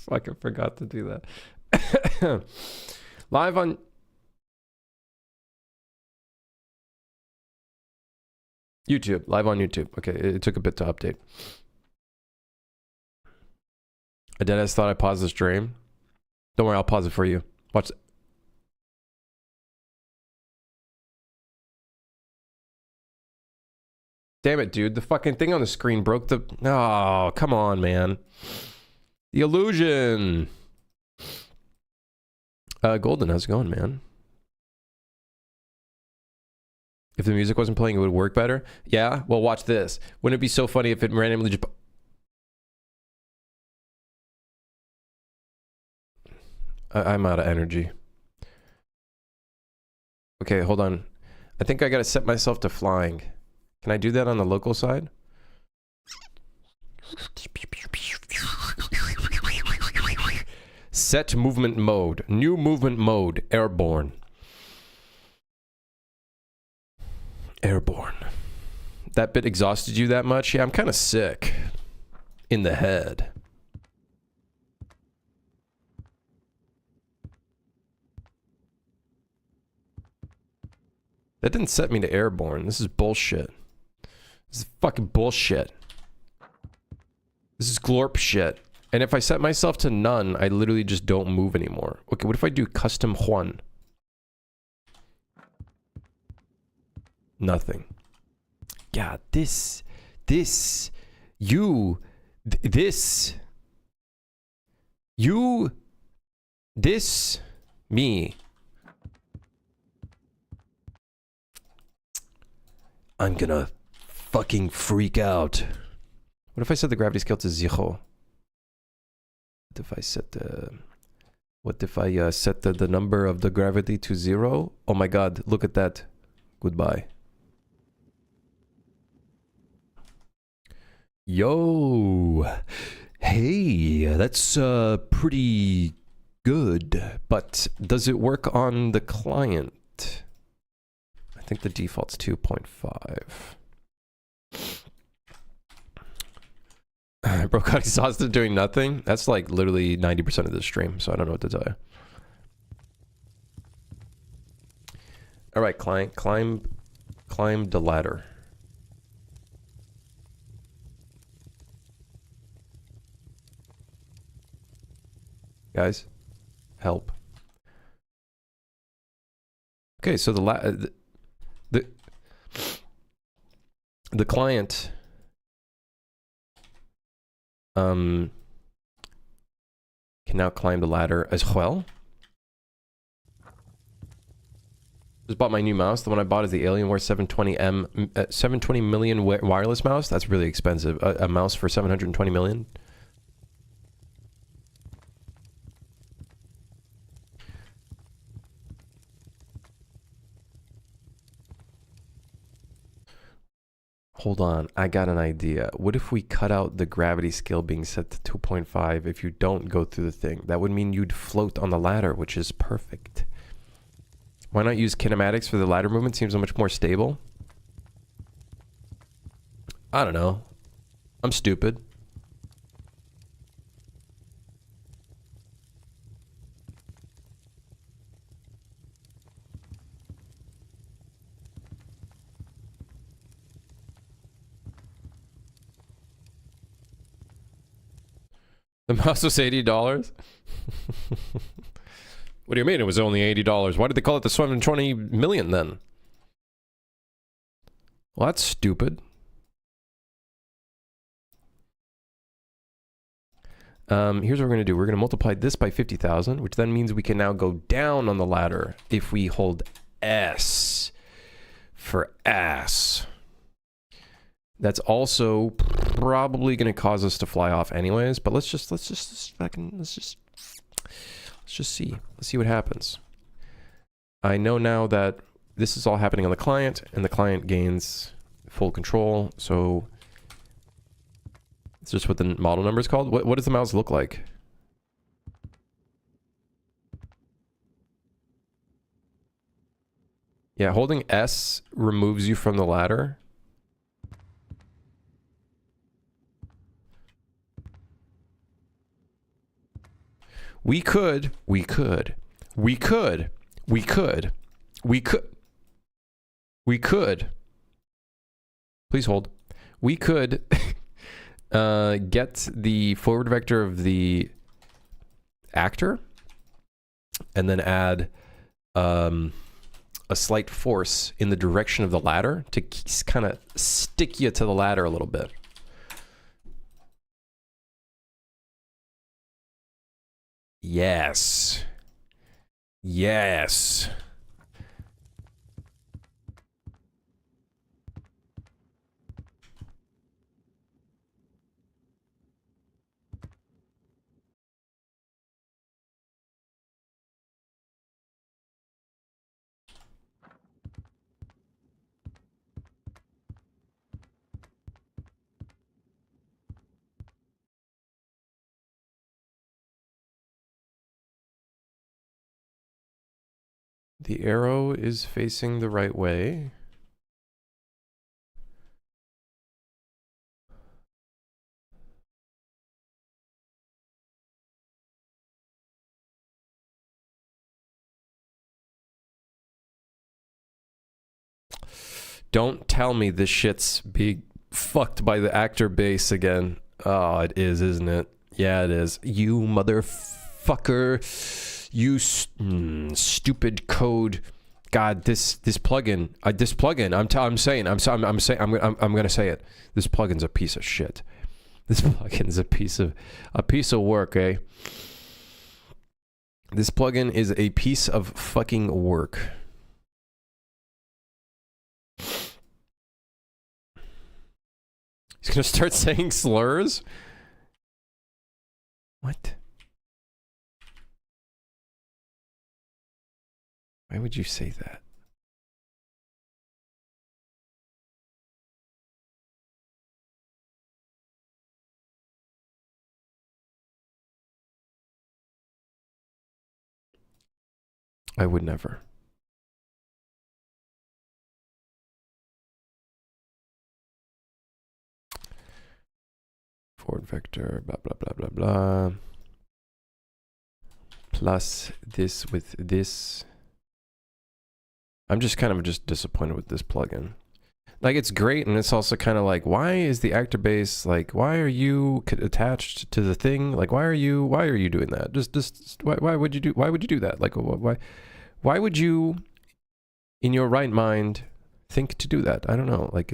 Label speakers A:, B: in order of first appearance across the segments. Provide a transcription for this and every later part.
A: Fucking forgot to do that. Live on YouTube. Live on YouTube. Okay, it took a bit to update. I deadass thought I paused the stream. Don't worry, I'll pause it for you. Watch. Damn it, dude. The fucking thing on the screen broke the... Oh, come on, man. The illusion. Golden, how's it going, man? If the music wasn't playing, it would work better? Yeah? Well, watch this. Wouldn't it be so funny if it randomly just... I'm out of energy. Okay, hold on. I think I gotta set myself to flying. Can I do that on the local side? Set movement mode. New movement mode. Airborne. Airborne. That bit exhausted you that much? Yeah, I'm kind of sick. In the head. That didn't set me to airborne. This is bullshit. This is fucking bullshit. This is glorp shit. And if I set myself to none, I literally just don't move anymore. Okay, what if I do custom Juan? Nothing. Yeah, this, you, this, you, this, me. I'm gonna fucking freak out. What if I set the gravity scale to 0? What if I set the... What if I set the number of the gravity to 0? Oh my god, look at that. Goodbye. Yo! Hey, that's pretty good. But does it work on the client? I think the default's 2.5. Bro got exhausted doing nothing. That's like literally 90% of the stream, so I don't know what to tell you. All right, client, climb the ladder. Guys, help. Okay, so the client can now climb the ladder as well. Just bought my new mouse. The one I bought is the Alienware 720 million wireless mouse. That's really expensive. A mouse for 720 million. Hold on, I got an idea. What if we cut out the gravity scale being set to 2.5 if you don't go through the thing? That would mean you'd float on the ladder, which is perfect. Why not use kinematics for the ladder movement? Seems so much more stable. I don't know. I'm stupid. The mouse was $80? What do you mean it was only $80? Why did they call it the 720 million then? Well, that's stupid. Here's what we're going to do. We're going to multiply this by 50,000, which then means we can now go down on the ladder if we hold S for ass. That's also probably going to cause us to fly off anyways, but let's just see. Let's see what happens. I know now that this is all happening on the client, and the client gains full control, so it's just what the model number is called. What does the mouse look like? Yeah, holding S removes you from the ladder. We could. Please hold. We could get the forward vector of the actor and then add a slight force in the direction of the ladder to kind of stick you to the ladder a little bit. Yes. Yes. The arrow is facing the right way. Don't tell me this shit's being fucked by the actor base again. Oh, it is, isn't it? Yeah, it is. You motherfucker. You stupid code. God, this plugin. I'm gonna say it. This plugin's a piece of shit. This plugin's a piece of work, eh? This plugin is a piece of fucking work. He's gonna start saying slurs? What? Why would you say that? I would never. Forward vector, blah, blah, blah, blah, blah. Plus this with this. I'm just kind of disappointed with this plugin. Like, it's great, and it's also kind of like, why is the actor base, like, why are you attached to the thing? Like, why are you doing that? Why would you do that? Like, why would you, in your right mind, think to do that? I don't know. Like,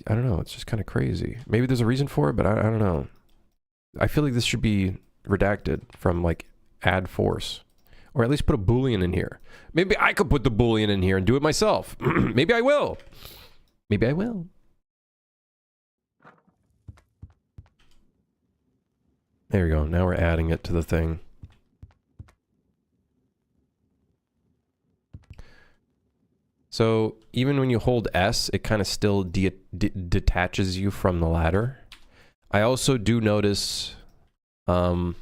A: I don't know. It's just kind of crazy. Maybe there's a reason for it, but I don't know. I feel like this should be redacted from, like, add force. Or at least put a Boolean in here. Maybe I could put the Boolean in here and do it myself. Maybe I will. Maybe I will. There we go. Now we're adding it to the thing. So even when you hold S, it kind of still detaches you from the ladder. I also do notice, rather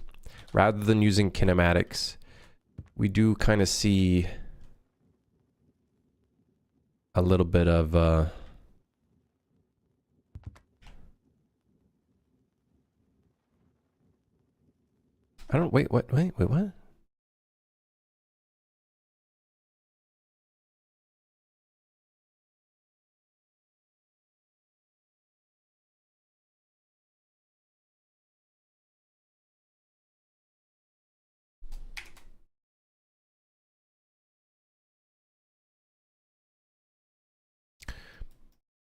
A: than using kinematics, we do kind of see a little bit of wait, what?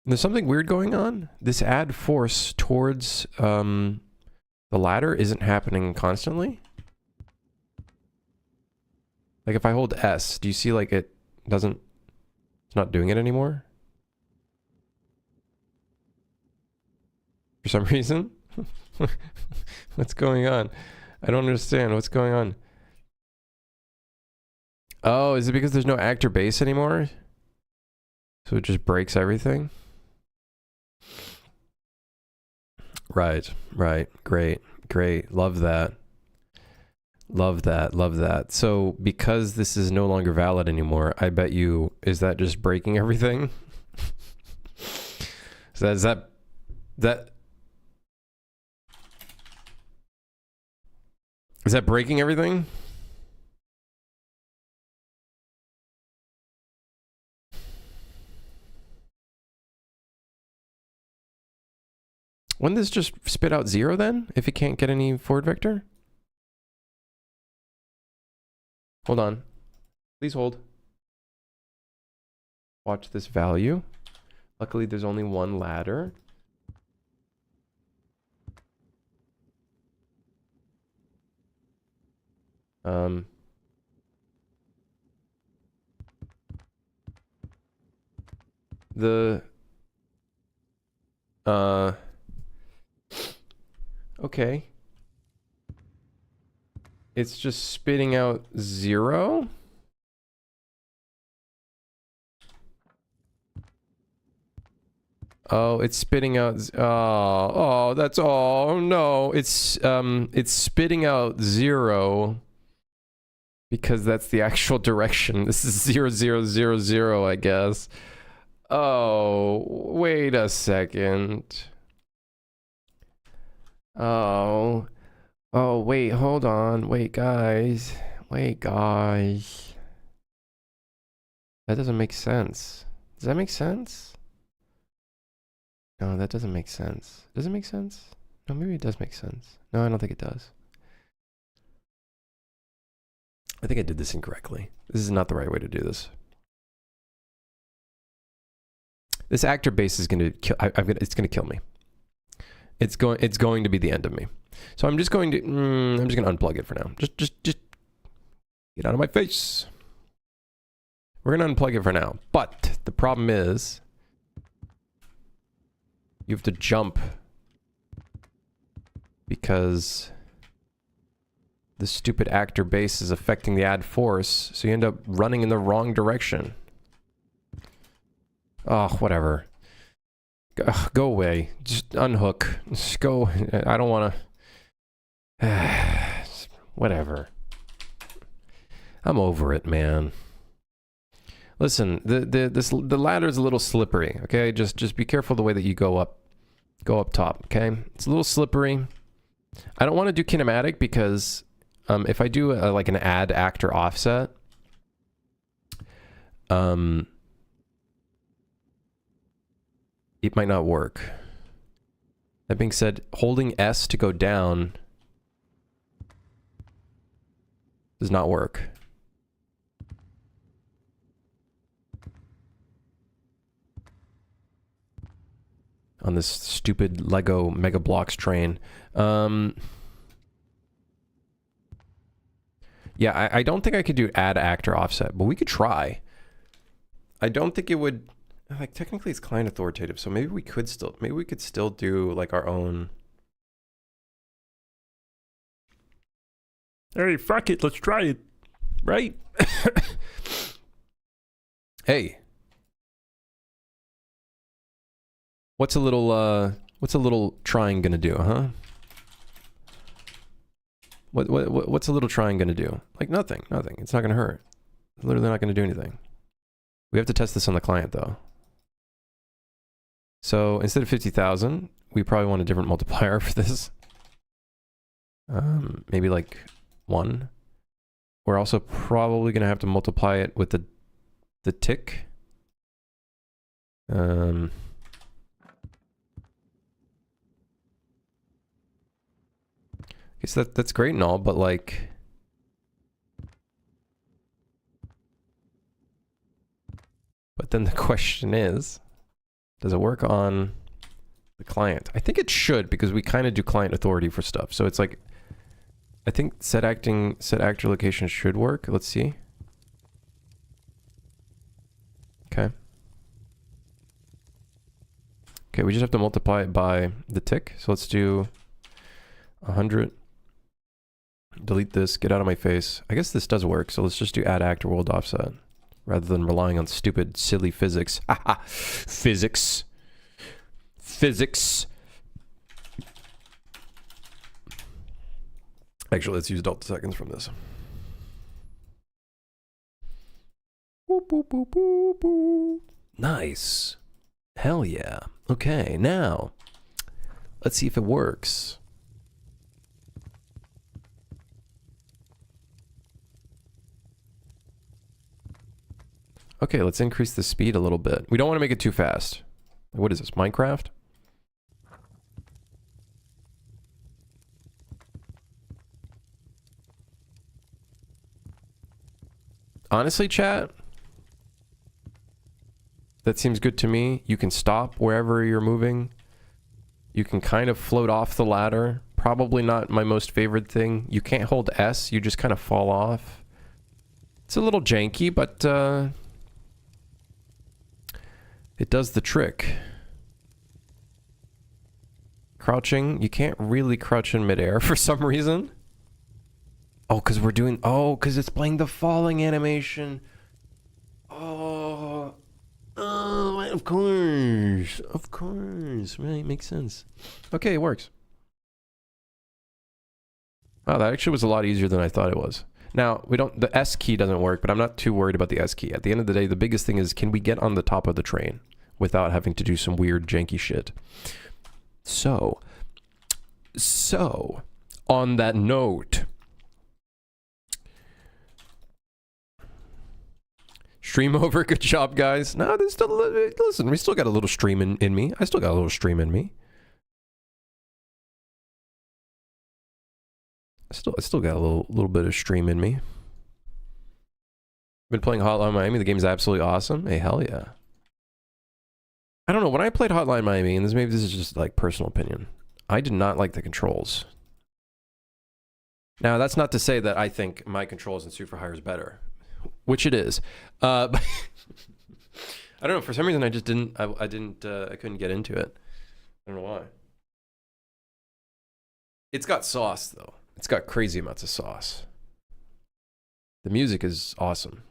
A: There's something weird going on. This add force towards the ladder isn't happening constantly. Like if I hold S, do you see like it's not doing it anymore? For some reason? What's going on? I don't understand. What's going on? Oh, is it because there's no actor base anymore? So it just breaks everything? Right. Great. Love that. Love that. So because this is no longer valid anymore, I bet you, is that just breaking everything? So is that Is that breaking everything? Wouldn't this just spit out 0 then, if it can't get any forward vector? Hold on. Please hold. Watch this value. Luckily, there's only one ladder. Okay. It's just spitting out 0. Oh, it's spitting out. Oh, that's all. Oh, no, it's spitting out 0 because that's the actual direction. This is 0, 0, 0, 0, I guess. Oh, wait a second. Oh, wait, hold on. Wait, guys. Wait, guys. That doesn't make sense. Does that make sense? No, that doesn't make sense. Does it make sense? No, maybe it does make sense. No, I don't think it does. I think I did this incorrectly. This is not the right way to do this. This actor base is going to kill. It's going to kill me. It's going to be the end of me. So I'm just going to unplug it for now. Just get out of my face. We're going to unplug it for now. But the problem is you have to jump because the stupid actor base is affecting the add force, so you end up running in the wrong direction. Oh, whatever. Go away. Just unhook. Just go. I don't want to... Whatever. I'm over it, man. Listen, the ladder's a little slippery, okay? Just be careful the way that you go up top, okay? It's a little slippery. I don't want to do kinematic because if I do like an add actor offset, it might not work. That being said, holding S to go down does not work. On this stupid Lego Mega Bloks train. Yeah, I don't think I could do add actor offset, but we could try. I don't think it would... Like, technically it's client authoritative, so maybe we could still do, like, our own... Hey, fuck it, let's try it. Right? Hey. What's a little trying gonna do, huh? What's a little trying gonna do? Like, nothing. It's not gonna hurt. It's literally not gonna do anything. We have to test this on the client, though. So instead of 50,000, we probably want a different multiplier for this. Maybe like 1. We're also probably gonna have to multiply it with the tick. Okay, so that's great and all, but like... But then the question is, does it work on the client? I think it should, because we kind of do client authority for stuff. So it's like, I think set actor location should work. Let's see. Okay. Okay, we just have to multiply it by the tick. So let's do 100. Delete this, get out of my face. I guess this does work, so let's just do add actor world offset rather than relying on stupid, silly physics. Haha, physics. Physics. Actually, let's use delta seconds from this. Boop, boop, boop, boop, boop. Nice. Hell yeah. Okay, now, let's see if it works. Okay, let's increase the speed a little bit. We don't want to make it too fast. What is this, Minecraft? Honestly, chat, that seems good to me. You can stop wherever you're moving. You can kind of float off the ladder. Probably not my most favorite thing. You can't hold S, you just kind of fall off. It's a little janky, but it does the trick. Crouching, you can't really crouch in midair for some reason. Oh, because we're doing... Oh, because it's playing the falling animation. Oh. Oh, of course. Of course. Right, makes sense. Okay, it works. Wow, that actually was a lot easier than I thought it was. Now, we don't... The S key doesn't work, but I'm not too worried about the S key. At the end of the day, the biggest thing is, can we get on the top of the train without having to do some weird, janky shit? So, on that note... Stream over, good job, guys. No, there's still... Listen, we still got a little stream in me. I still got a little stream in me. I still got a little bit of stream in me. Been playing Hotline Miami. The game's absolutely awesome. Hey, hell yeah. I don't know. When I played Hotline Miami, and maybe this is just like personal opinion, I did not like the controls. Now, that's not to say that I think my controls in Suit for Hire is better, which it is. But I don't know. For some reason, I just didn't. I couldn't get into it. I don't know why. It's got sauce though. It's got crazy amounts of sauce. The music is awesome.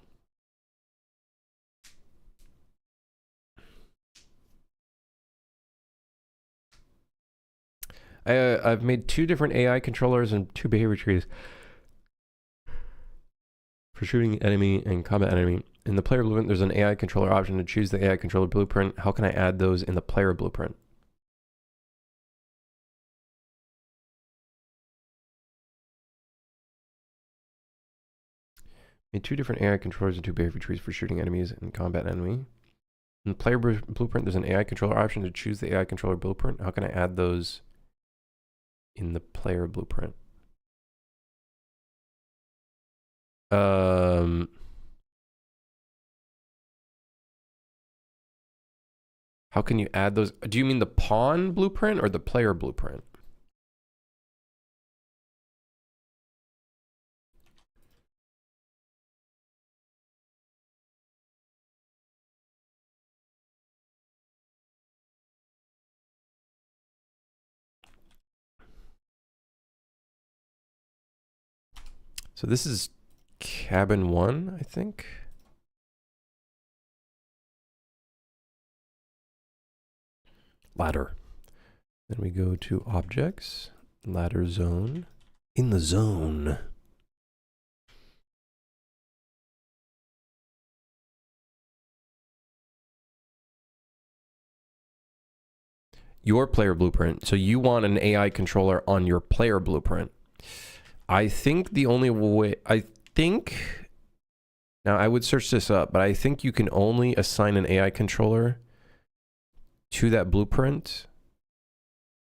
A: I've made 2 different AI controllers and 2 behavior trees for shooting enemy and combat enemy. In the player blueprint, there's an AI controller option to choose the AI controller blueprint. How can I add those in the player blueprint? Made 2 different AI controllers and 2 behavior trees for shooting enemies and combat enemy. In the player blueprint, there's an AI controller option to choose the AI controller blueprint. How can I add those in the player blueprint? How can you add those? Do you mean the pawn blueprint or the player blueprint? So this is cabin 1, I think. Ladder. Then we go to objects, ladder zone, in the zone. Your player blueprint. So you want an AI controller on your player blueprint. I think the only way, now I would search this up, but I think you can only assign an AI controller to that blueprint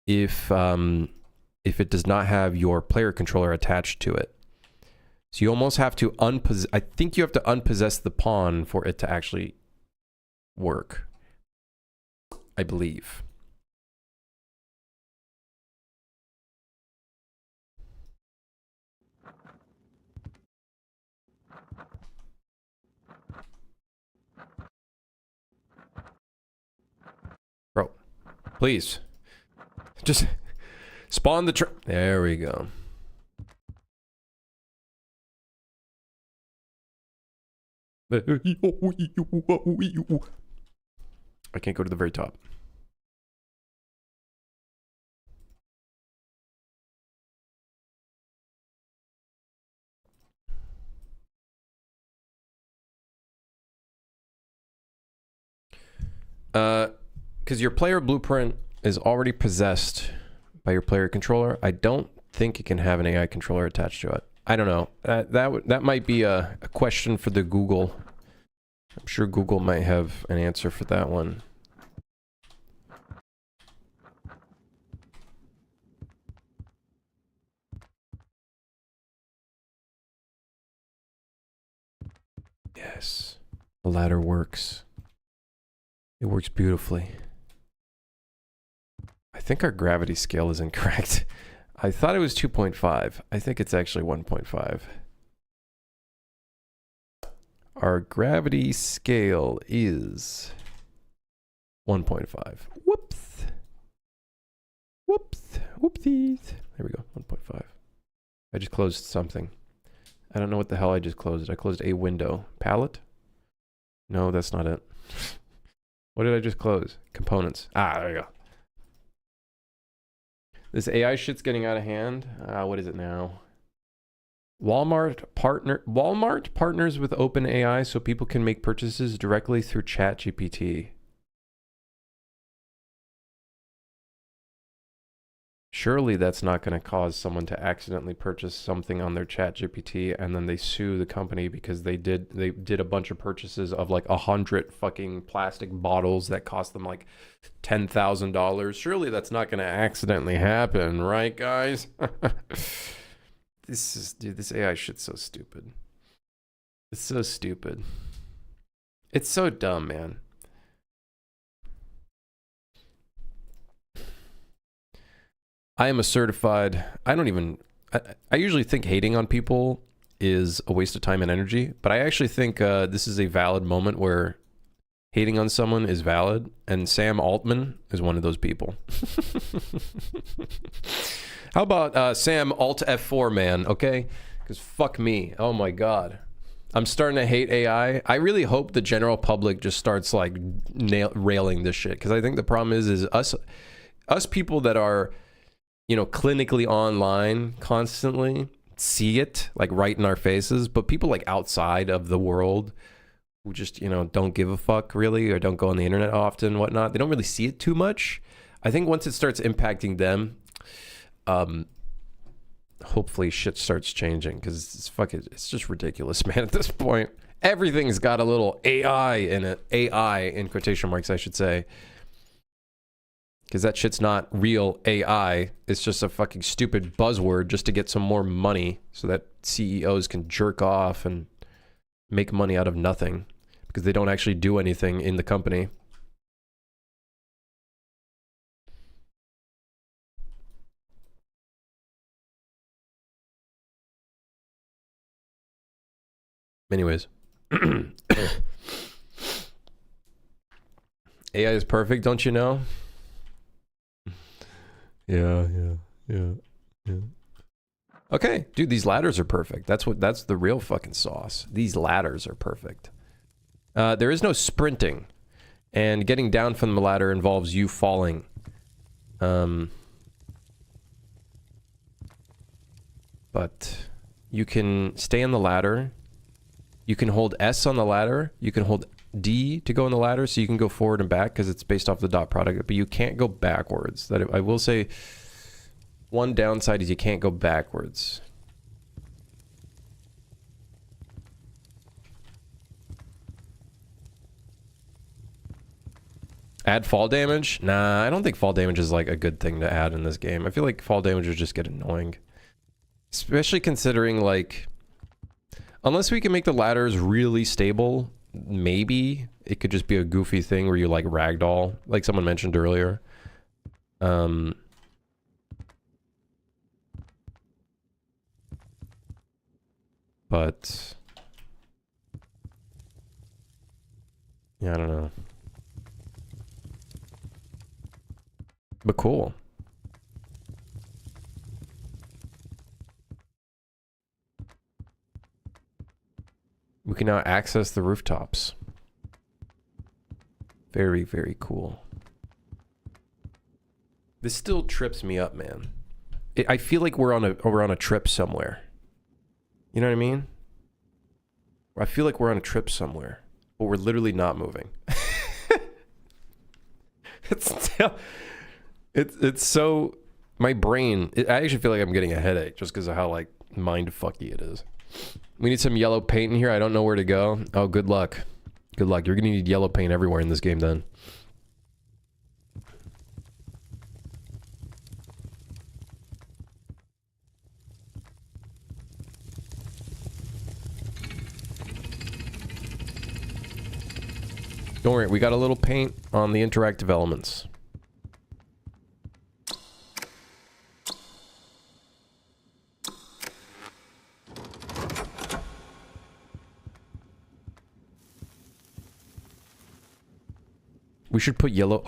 A: if it does not have your player controller attached to it. So you almost have to I think you have to unpossess the pawn for it to actually work, I believe. Bro, please. Just spawn the there we go. I can't go to the very top. Because your player blueprint is already possessed by your player controller. I don't think it can have an AI controller attached to it. I don't know. That might be a question for the Google. I'm sure Google might have an answer for that one. Yes, the ladder works. It works beautifully. I think our gravity scale is incorrect. I thought it was 2.5. I think it's actually 1.5. Our gravity scale is 1.5. Whoops. Whoops. Whoopsies. There we go. 1.5. I just closed something. I don't know what the hell I just closed. I closed a window. Palette? No, that's not it. What did I just close? Components. Ah, there you go. This AI shit's getting out of hand. What is it now? Walmart partners with OpenAI so people can make purchases directly through ChatGPT. Surely that's not going to cause someone to accidentally purchase something on their ChatGPT and then they sue the company because they did a bunch of purchases of like 100 fucking plastic bottles that cost them like $10,000. Surely that's not going to accidentally happen, right, guys? This AI shit's so stupid. It's so stupid. It's so dumb, man. I am a certified, I usually think hating on people is a waste of time and energy, but I actually think this is a valid moment where hating on someone is valid, and Sam Altman is one of those people. How about Sam Alt F4, man, okay? Because fuck me, oh my God. I'm starting to hate AI. I really hope the general public just starts like railing this shit, because I think the problem is us people that are, you know, clinically online constantly see it like right in our faces, but people like outside of the world who just, you know, don't give a fuck really, or don't go on the internet often, whatnot, they don't really see it too much. I think once it starts impacting them, hopefully shit starts changing, because it's just ridiculous, man. At this point, everything's got a little AI in it. AI in quotation marks, I should say. Because that shit's not real AI. It's just a fucking stupid buzzword just to get some more money so that CEOs can jerk off and make money out of nothing because they don't actually do anything in the company. Anyways. AI is perfect, don't you know? Yeah. Okay, dude, these ladders are perfect. That's the real fucking sauce. These ladders are perfect. There is no sprinting, and getting down from the ladder involves you falling. But you can stay on the ladder. You can hold S on the ladder. You can hold D to go on the ladder, so you can go forward and back because it's based off the dot product, but you can't go backwards. That I will say, one downside is you can't go backwards. Add fall damage? Nah, I don't think fall damage is like a good thing to add in this game. I feel like fall damage would just get annoying. Especially considering like, unless we can make the ladders really stable, maybe it could just be a goofy thing where you like ragdoll, like someone mentioned earlier. But yeah, I don't know. But cool. We can now access the rooftops. Very, very cool. This still trips me up, man. I feel like we're on a trip somewhere. You know what I mean? I feel like we're on a trip somewhere, but we're literally not moving. It's so, my brain, I actually feel like I'm getting a headache just because of how like mind fucky it is. We need some yellow paint in here. I don't know where to go. Oh, good luck. Good luck. You're gonna need yellow paint everywhere in this game then. Don't worry, we got a little paint on the interactive elements. We should put yellow.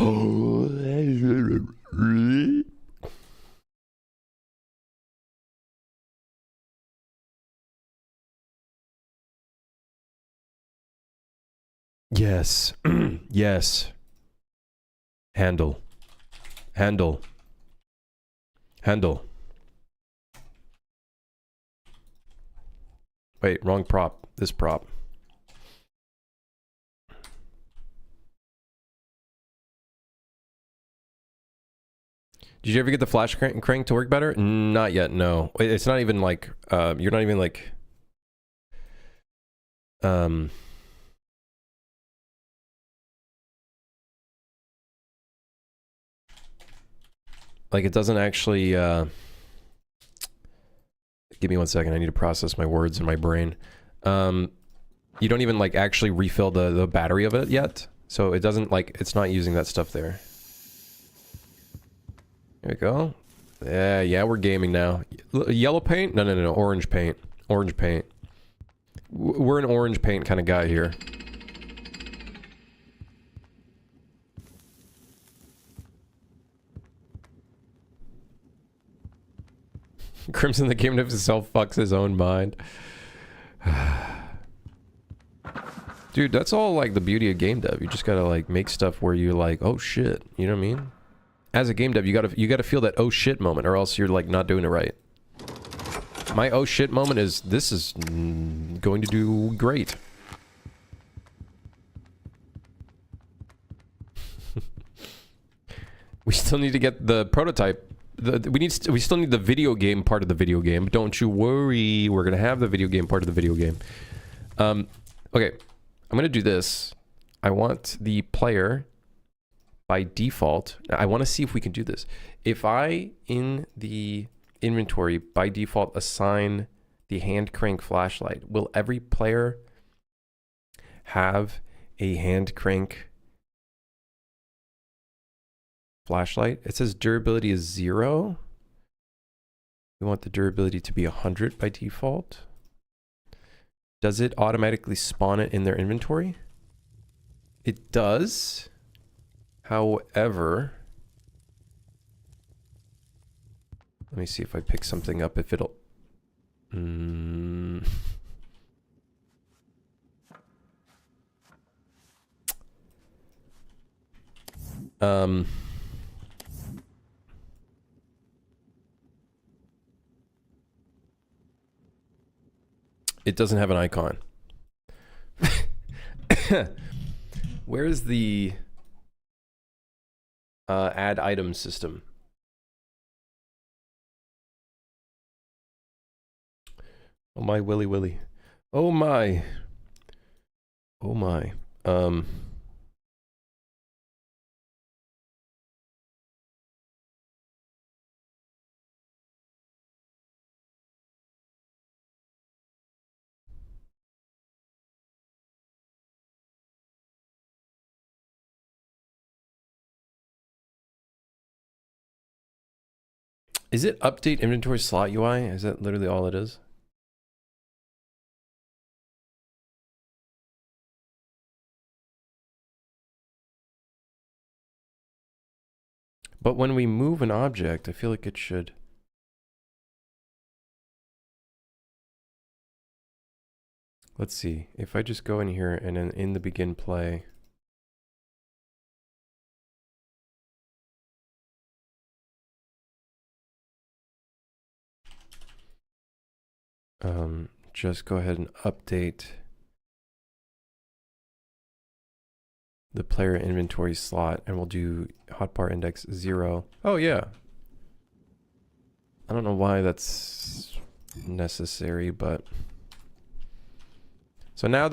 A: Yes. Yes. Handle. Handle. Handle. Wait, wrong prop. This prop. Did you ever get the flash crank to work better? Not yet, no. It's not even like, you're not even like, like it doesn't actually, give me 1 second, I need to process my words in my brain. You don't even like actually refill the battery of it yet. So it doesn't like, it's not using that stuff there. There we go. Yeah, we're gaming now. Yellow paint? No, orange paint. Orange paint. We're an orange paint kind of guy here. Crimson the game of himself fucks his own mind. Dude, that's all like the beauty of game dev. You just gotta like make stuff where you're like, oh shit, you know what I mean? As a game dev, you gotta feel that oh shit moment, or else you're like not doing it right. My oh shit moment is, this is going to do great. We still need to get the prototype. We still need the video game part of the video game. Don't you worry, we're gonna have the video game part of the video game. Okay, I'm gonna do this. I want the player by default. I want to see if we can do this. If I in the inventory by default assign the hand crank flashlight, will every player have a hand crank flashlight? It says durability is 0. We want the durability to be 100 by default. Does it automatically spawn it in their inventory? It does. However, let me see if I pick something up, if it'll... It doesn't have an icon. Where is the add item system? Oh my willy willy. Oh my. Oh my. Is it update inventory slot UI? Is that literally all it is? But when we move an object, I feel like it should. Let's see. If I just go in here and then in the begin play. Just go ahead and update the player inventory slot, and we'll do hotbar index 0. Oh yeah. I don't know why that's necessary, but So now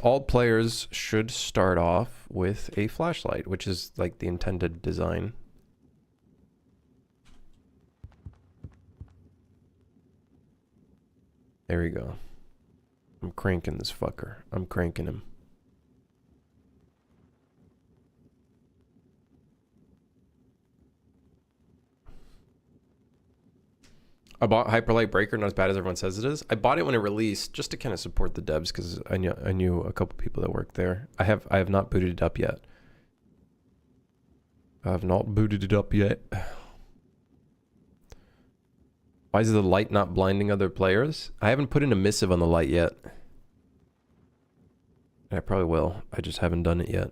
A: all players should start off with a flashlight, which is like the intended design. There we go. I'm cranking this fucker. I'm cranking him. I bought Hyperlight Breaker, not as bad as everyone says it is. I bought it when it released just to kind of support the devs because I knew a couple people that worked there. I have not booted it up yet. I have not booted it up yet. Why is the light not blinding other players? I haven't put in a missive on the light yet. I probably will. I just haven't done it yet.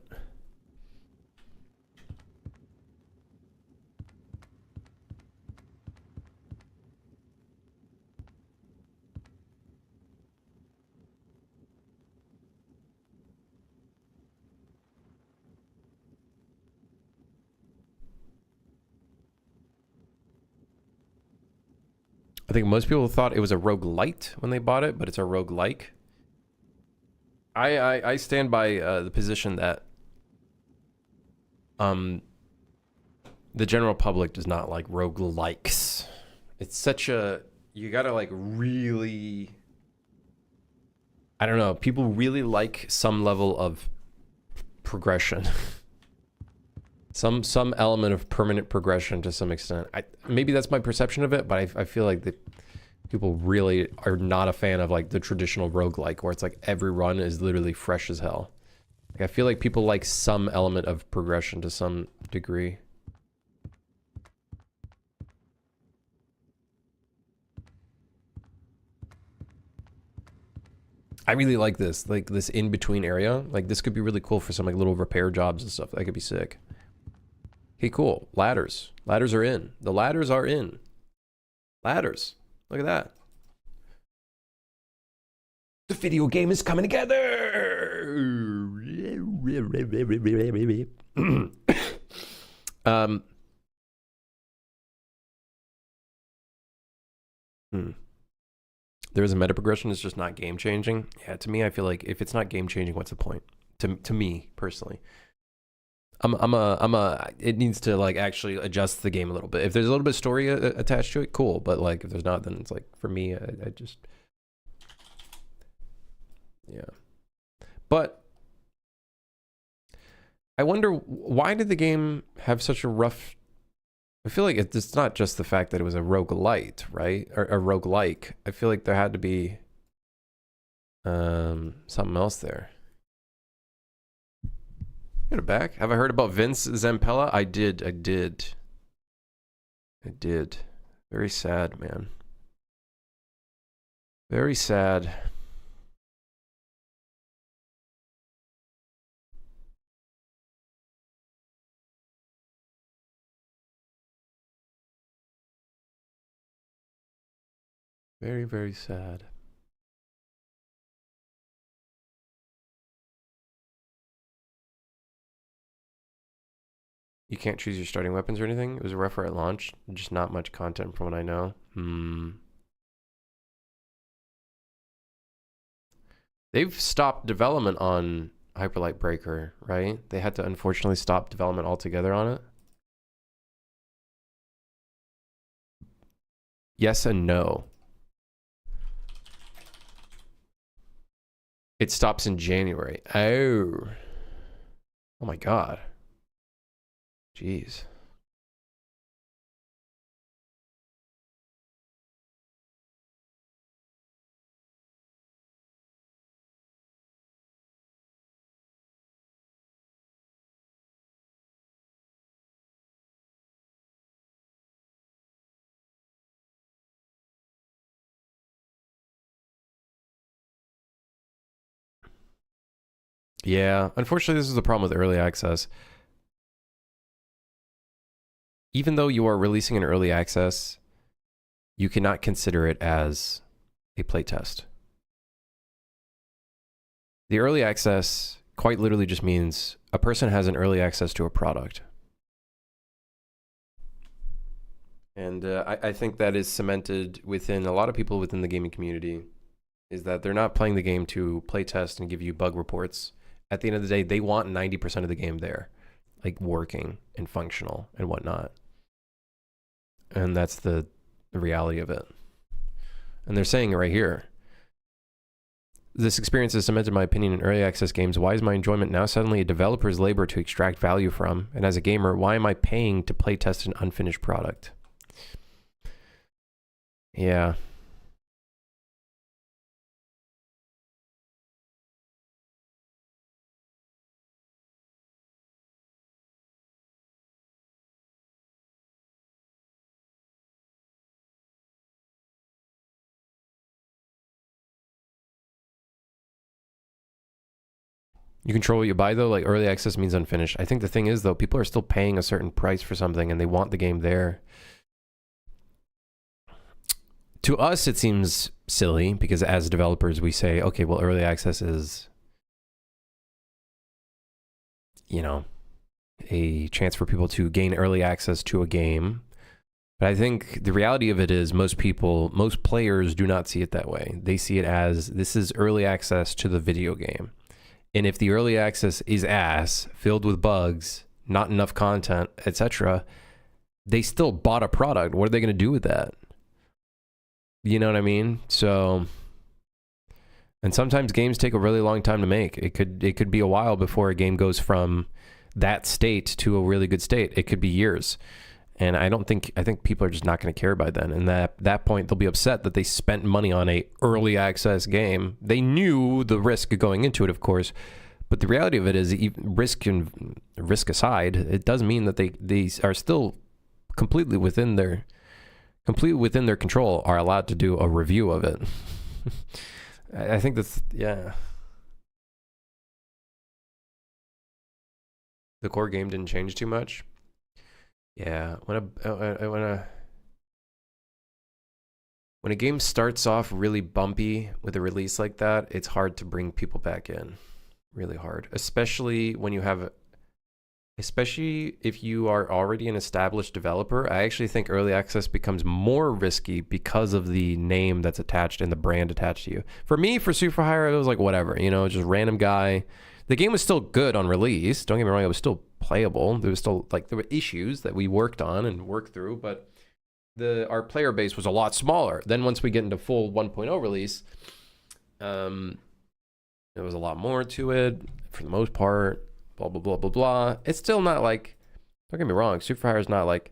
A: I think most people thought it was a roguelite when they bought it, but it's a roguelike. I stand by the position that the general public does not like roguelikes. It's such a, you gotta like really, I don't know, people really like some level of progression. Some element of permanent progression to some extent. Maybe that's my perception of it, but I feel like that people really are not a fan of like the traditional roguelike where it's like every run is literally fresh as hell. Like, I feel like people like some element of progression to some degree. I really like this in-between area. Like this could be really cool for some like little repair jobs and stuff. That could be sick. Okay, cool. Ladders. Ladders are in. The ladders are in. Ladders. Look at that. The video game is coming together. There is a meta progression. It's just not game changing. Yeah, to me, I feel like if it's not game changing, what's the point? To me personally. It needs to like actually adjust the game a little bit. If there's a little bit of story attached to it, cool. But like if there's not, then it's like for me, I just, yeah. But I wonder why did the game have such a rough? I feel like it's not just the fact that it was a roguelite, right? Or a roguelike. I feel like there had to be something else there. Get it back. Have I heard about Vince Zampella? I did. Very sad, man. Very sad. Very, very sad. You can't choose your starting weapons or anything? It was rougher at launch. Just not much content from what I know. They've stopped development on Hyperlight Breaker, right? They had to unfortunately stop development altogether on it. Yes and no. It stops in January. Oh. Oh my God. Jeez. Yeah, unfortunately, this is the problem with early access. Even though you are releasing an early access, you cannot consider it as a playtest. The early access quite literally just means a person has an early access to a product. And I think that is cemented within a lot of people within the gaming community. is that they're not playing the game to play test and give you bug reports. At the end of the day, they want 90% of the game there, like working and functional and whatnot. And that's the reality of it. And they're saying it right here. This experience has cemented my opinion in early access games. Why is my enjoyment now suddenly a developer's labor to extract value from? And as a gamer, why am I paying to play test an unfinished product? Yeah. You control what you buy, though? Like, early access means unfinished. I think the thing is, though, people are still paying a certain price for something, and they want the game there. To us, it seems silly, because as developers, we say, okay, well, early access is, you know, a chance for people to gain early access to a game. But I think the reality of it is most players do not see it that way. They see it as, this is early access to the video game. And if the early access is ass, filled with bugs, not enough content, etc., they still bought a product. What are they going to do with that? You know what I mean? So, and sometimes games take a really long time to make. It could be a while before a game goes from that state to a really good state. It could be years. And I think people are just not going to care by then. And at that point, they'll be upset that they spent money on a early access game. They knew the risk going into it, of course. But the reality of it is, risk aside, it does mean that they are still completely within their control, are allowed to do a review of it. I think that's, yeah. The core game didn't change too much. Yeah, when a game starts off really bumpy with a release like that, it's hard to bring people back in. Really hard, especially if you are already an established developer. I actually think early access becomes more risky because of the name that's attached and the brand attached to you. For me, for Super Hire, it was like whatever, you know, just random guy. The game was still good on release. Don't get me wrong, it was still playable. There was still, like, there were issues that we worked on and worked through, but our player base was a lot smaller. Then once we get into full 1.0 release, there was a lot more to it for the most part, blah, blah, blah, blah, blah. It's still not like, don't get me wrong, Super Hire is not like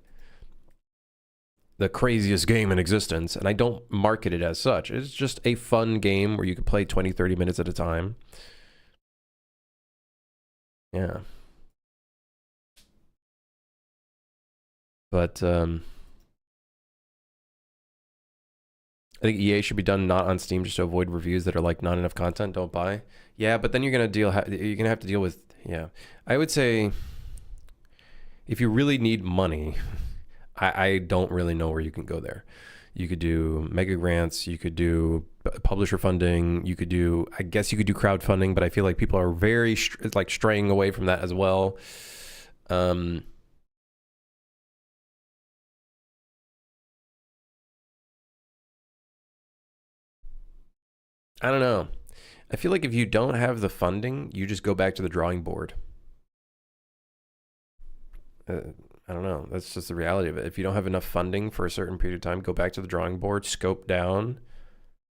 A: the craziest game in existence, and I don't market it as such. It's just a fun game where you can play 20, 30 minutes at a time. Yeah. But I think EA should be done not on Steam just to avoid reviews that are like not enough content, don't buy. Yeah, but then you're gonna have to deal with, yeah. I would say if you really need money, I don't really know where you can go there. You could do mega grants, you could do publisher funding, you could do, I guess you could do crowdfunding, but I feel like people are very straying away from that as well. I don't know. I feel like if you don't have the funding, you just go back to the drawing board. I don't know. That's just the reality of it. If you don't have enough funding for a certain period of time, go back to the drawing board, scope down,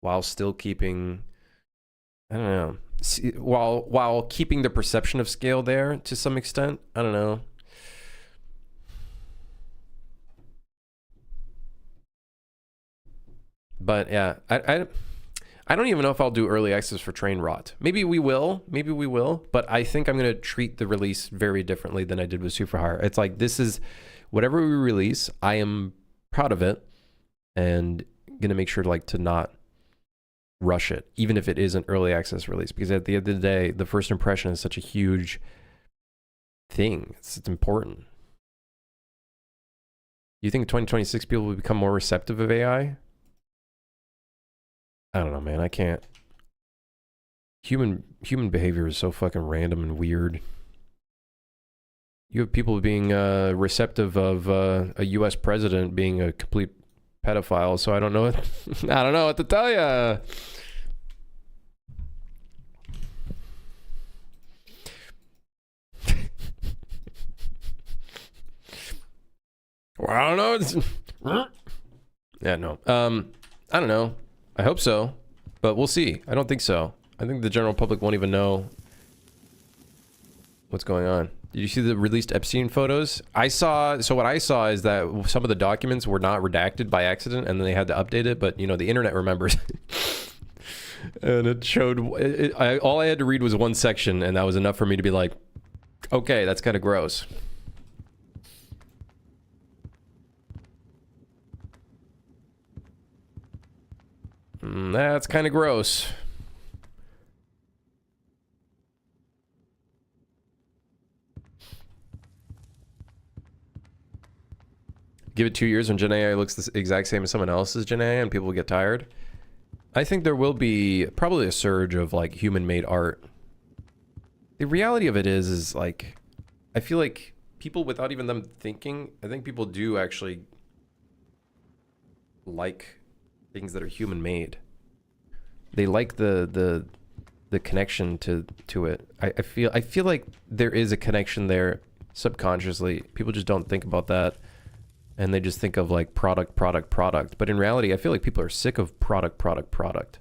A: while still keeping, I don't know, while keeping the perception of scale there to some extent. I don't know. But yeah, I don't even know if I'll do early access for Train Rot. Maybe we will, but I think I'm going to treat the release very differently than I did with Super Hire. It's like, this is, whatever we release, I am proud of it and going to make sure to not rush it, even if it is an early access release, because at the end of the day, the first impression is such a huge thing. It's important. You think 2026 people will become more receptive of AI? I don't know, man. I can't. Human behavior is so fucking random and weird. You have people being receptive of a U.S. president being a complete pedophile, so I don't know what, I don't know what to tell you. I don't know. Yeah, no. I don't know. I hope so, but we'll see. I don't think so. I think the general public won't even know what's going on. Did you see the released Epstein photos? So what I saw is that some of the documents were not redacted by accident and then they had to update it, but you know, the internet remembers. And it showed, all I had to read was one section and that was enough for me to be like, okay, that's kind of gross. That's kind of gross. Give it 2 years when Gen AI looks the exact same as someone else's Gen AI and people will get tired. I think there will be probably a surge of like human-made art. The reality of it is like, I feel like people without even them thinking, I think people do actually like things that are human-made. They like the connection to it. I feel like there is a connection there subconsciously. People just don't think about that. And they just think of like product. But in reality, I feel like people are sick of product.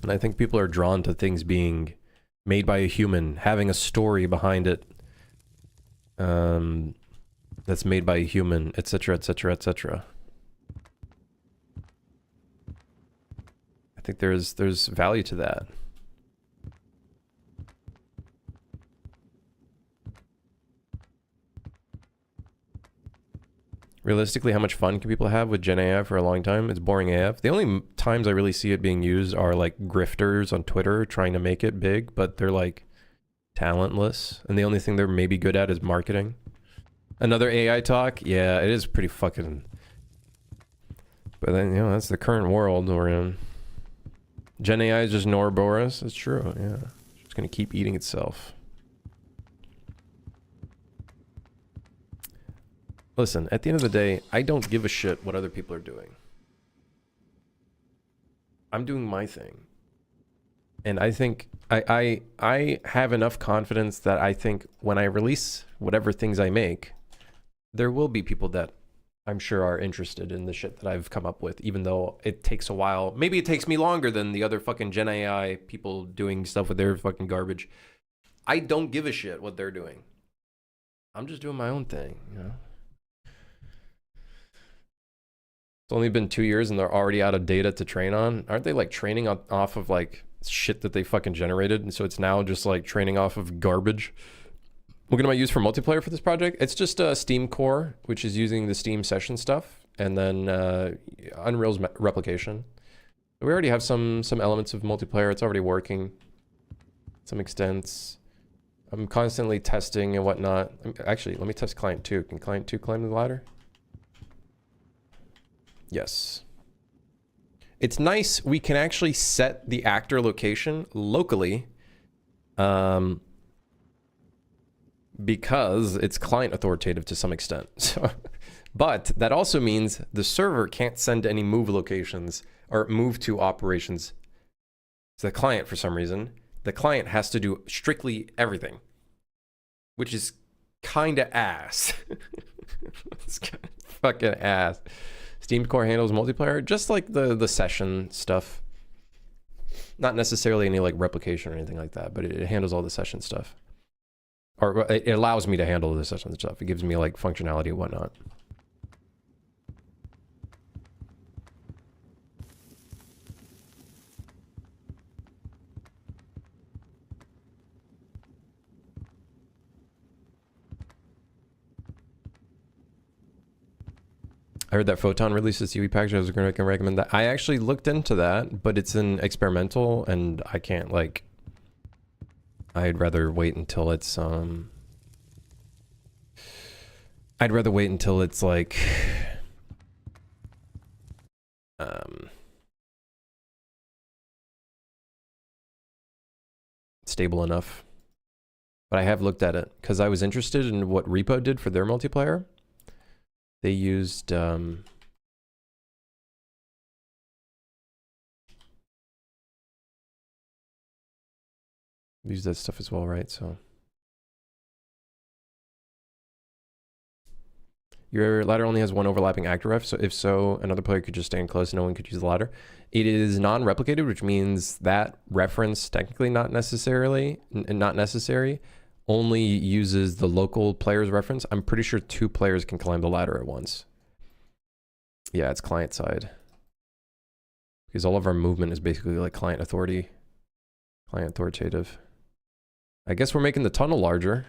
A: And I think people are drawn to things being made by a human, having a story behind it, that's made by a human, etc., etc., etc. I think there's value to that. Realistically, how much fun can people have with Gen AI for a long time? It's boring AF. The only times I really see it being used are like grifters on Twitter trying to make it big, but they're like talentless. And the only thing they're maybe good at is marketing. Another AI talk? Yeah, it is pretty fucking... But then, you know, that's the current world we're in. Gen AI is just Ouroboros. It's true, yeah. It's gonna keep eating itself. Listen, at the end of the day, I don't give a shit what other people are doing. I'm doing my thing. And I think I have enough confidence that I think when I release whatever things I make, there will be people that I'm sure are interested in the shit that I've come up with, even though it takes a while. Maybe it takes me longer than the other fucking Gen AI people doing stuff with their fucking garbage. I don't give a shit what they're doing. I'm just doing my own thing, you know? It's only been 2 years and they're already out of data to train on. Aren't they like training off of like shit that they fucking generated? And so it's now just like training off of garbage. What can I use for multiplayer for this project? It's just a Steam core, which is using the Steam session stuff, and then Unreal's replication. We already have some elements of multiplayer. It's already working. Some extents. I'm constantly testing and whatnot. Actually, let me test client 2. Can client 2 climb the ladder? Yes. It's nice we can actually set the actor location locally because it's client authoritative to some extent. So, but that also means the server can't send any move locations or move to operations to the client for some reason. The client has to do strictly everything, which is kind of ass. It's kind of fucking ass. Steam Core handles multiplayer, just like the session stuff. Not necessarily any like replication or anything like that, but it handles all the session stuff. Or it allows me to handle the session stuff. It gives me like functionality and whatnot. I heard that Photon releases CV package. I was going to recommend that. I actually looked into that, but it's an experimental, and I can't like. I'd rather wait until it's I'd rather wait until it's like stable enough. But I have looked at it because I was interested in what Repo did for their multiplayer. They used that stuff as well, right? So Your ladder only has one overlapping actor ref, so if so, another player could just stand close and no one could use the ladder. It is non-replicated, which means that reference technically not necessary, only uses the local player's reference. I'm pretty sure 2 players can climb the ladder at once. Yeah, it's client side. Because all of our movement is basically like client authoritative. I guess we're making the tunnel larger.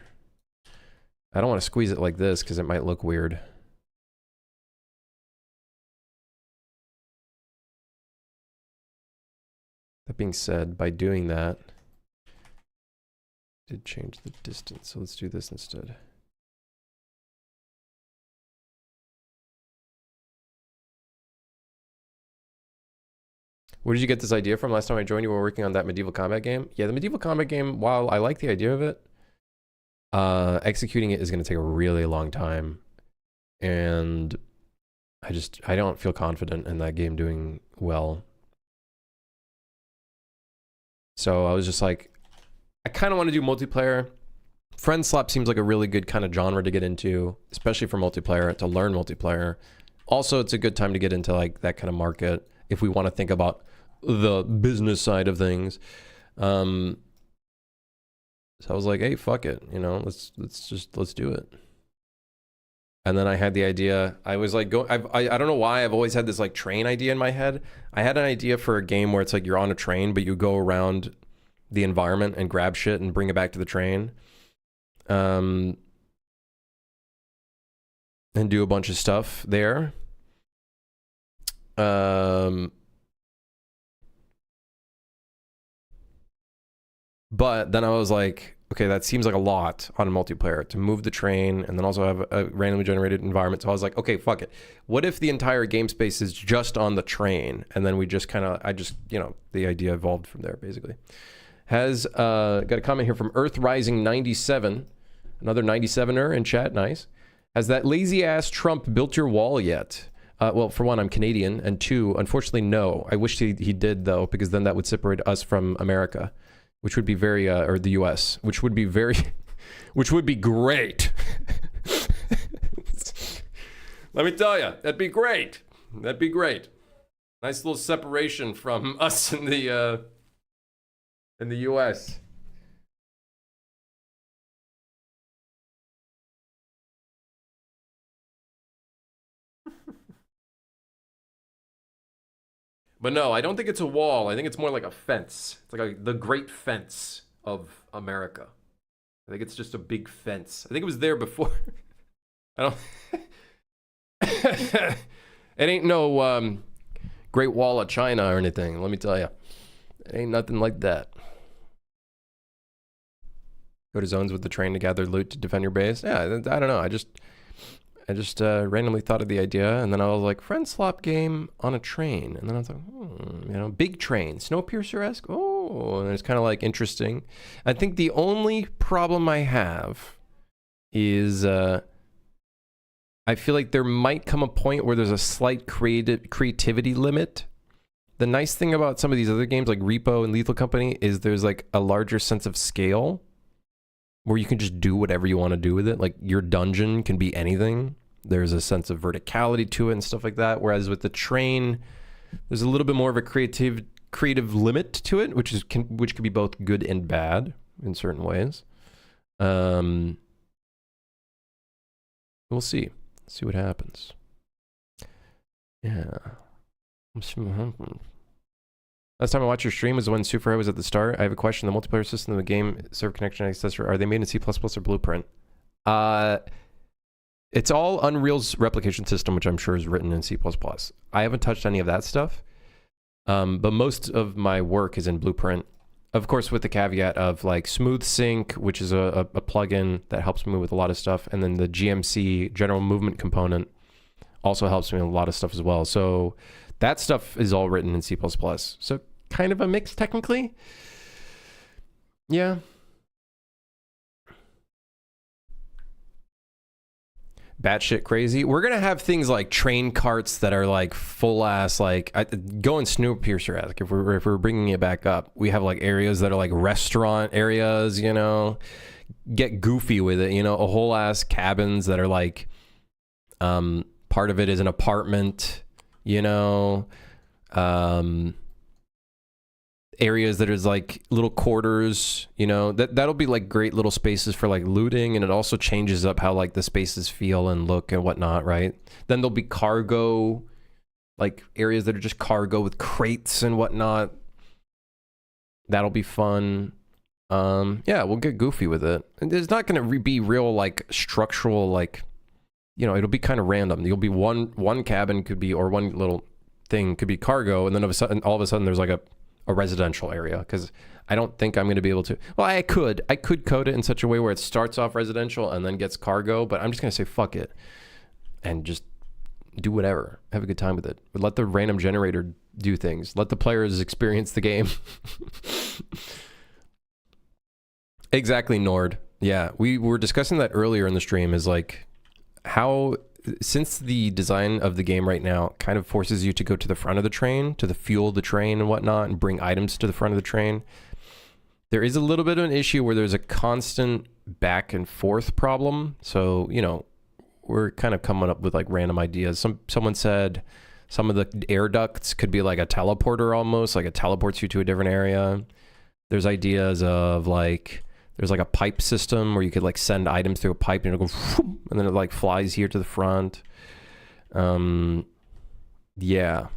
A: I don't want to squeeze it like this because it might look weird. That being said, by doing that, I did change the distance. So let's do this instead. Where did you get this idea from? Last time I joined, you were working on that medieval combat game. Yeah, the medieval combat game, while I like the idea of it, executing it is going to take a really long time. And I don't feel confident in that game doing well. So I was just like, I kind of want to do multiplayer. Friendslop seems like a really good kind of genre to get into, especially for multiplayer, to learn multiplayer. Also, it's a good time to get into like that kind of market if we want to think about the business side of things. So I was like, hey, fuck it, you know, let's do it. And then I had the idea, I was like, I don't know why, I've always had this like train idea in my head. I had an idea for a game where it's like you're on a train, but you go around the environment and grab shit and bring it back to the train. And do a bunch of stuff there. But then I was like, okay, that seems like a lot on a multiplayer to move the train and then also have a randomly generated environment. So I was like, okay, fuck it. What if the entire game space is just on the train? And then we just kind of, you know, the idea evolved from there, basically. Has got a comment here from Earth Rising 97, another 97er in chat, nice. Has that lazy ass Trump built your wall yet? Well, for one, I'm Canadian, and 2, unfortunately, no. I wish he did, though, because then that would separate us from America. Which would be very, or the US, which would be very, which would be great. Let me tell you, that'd be great. That'd be great. Nice little separation from us in the US. But no, I don't think it's a wall. I think it's more like a fence. It's like the great fence of America. I think it's just a big fence. I think it was there before. I don't... It ain't no Great Wall of China or anything, let me tell you. It ain't nothing like that. Go to zones with the train to gather loot to defend your base. Yeah, I don't know. I just randomly thought of the idea, and then I was like, friendslop game on a train. And then I was like, you know, big train, Snowpiercer-esque. Oh, and it's kind of like interesting. I think the only problem I have is I feel like there might come a point where there's a slight creativity limit. The nice thing about some of these other games like Repo and Lethal Company is there's like a larger sense of scale where you can just do whatever you want to do with it. Like your dungeon can be anything. There's a sense of verticality to it and stuff like that. Whereas with the train, there's a little bit more of a creative limit to it, which could be both good and bad in certain ways. We'll see. See what happens. Yeah. Last time I watched your stream was when Super was at the start. I have a question. The multiplayer system of the game, server connection, etc. Are they made in C++ or Blueprint? It's all Unreal's replication system, which I'm sure is written in C++. I haven't touched any of that stuff. But most of my work is in Blueprint. Of course, with the caveat of like Smooth Sync, which is a plugin that helps me with a lot of stuff. And then the GMC, General Movement Component, also helps me with a lot of stuff as well. So that stuff is all written in C++. So kind of a mix technically. Yeah. Batshit crazy. We're going to have things like train carts that are like full ass, like going Snowpiercer-esque. If we're bringing it back up, we have like areas that are like restaurant areas, you know, get goofy with it, you know, a whole ass cabins that are like, Part of it is an apartment, you know, areas that is like little quarters, you know, that'll be like great little spaces for like looting, and it also changes up how like the spaces feel and look and whatnot, right? Then there'll be cargo, like areas that are just cargo with crates and whatnot. That'll be fun. Yeah, we'll get goofy with it. And there's not going to be real like structural, like, you know, it'll be kind of random. You'll be one cabin could be, or one little thing could be cargo, and then all of a sudden there's like a residential area, because I don't think I'm going to be able to. Well, I could code it in such a way where it starts off residential and then gets cargo, but I'm just going to say fuck it and just do whatever. Have a good time with it. Let the random generator do things. Let the players experience the game. Exactly, Nord. Yeah, we were discussing that earlier in the stream, is like how, since the design of the game right now kind of forces you to go to the front of the train, to the fuel the train and whatnot, and bring items to the front of the train, there is a little bit of an issue where there's a constant back and forth problem. So, you know, we're kind of coming up with like random ideas. Someone said some of the air ducts could be like a teleporter almost, like it teleports you to a different area. There's ideas of like, there's like a pipe system where you could like send items through a pipe and it'll go, and then it like flies here to the front. Yeah.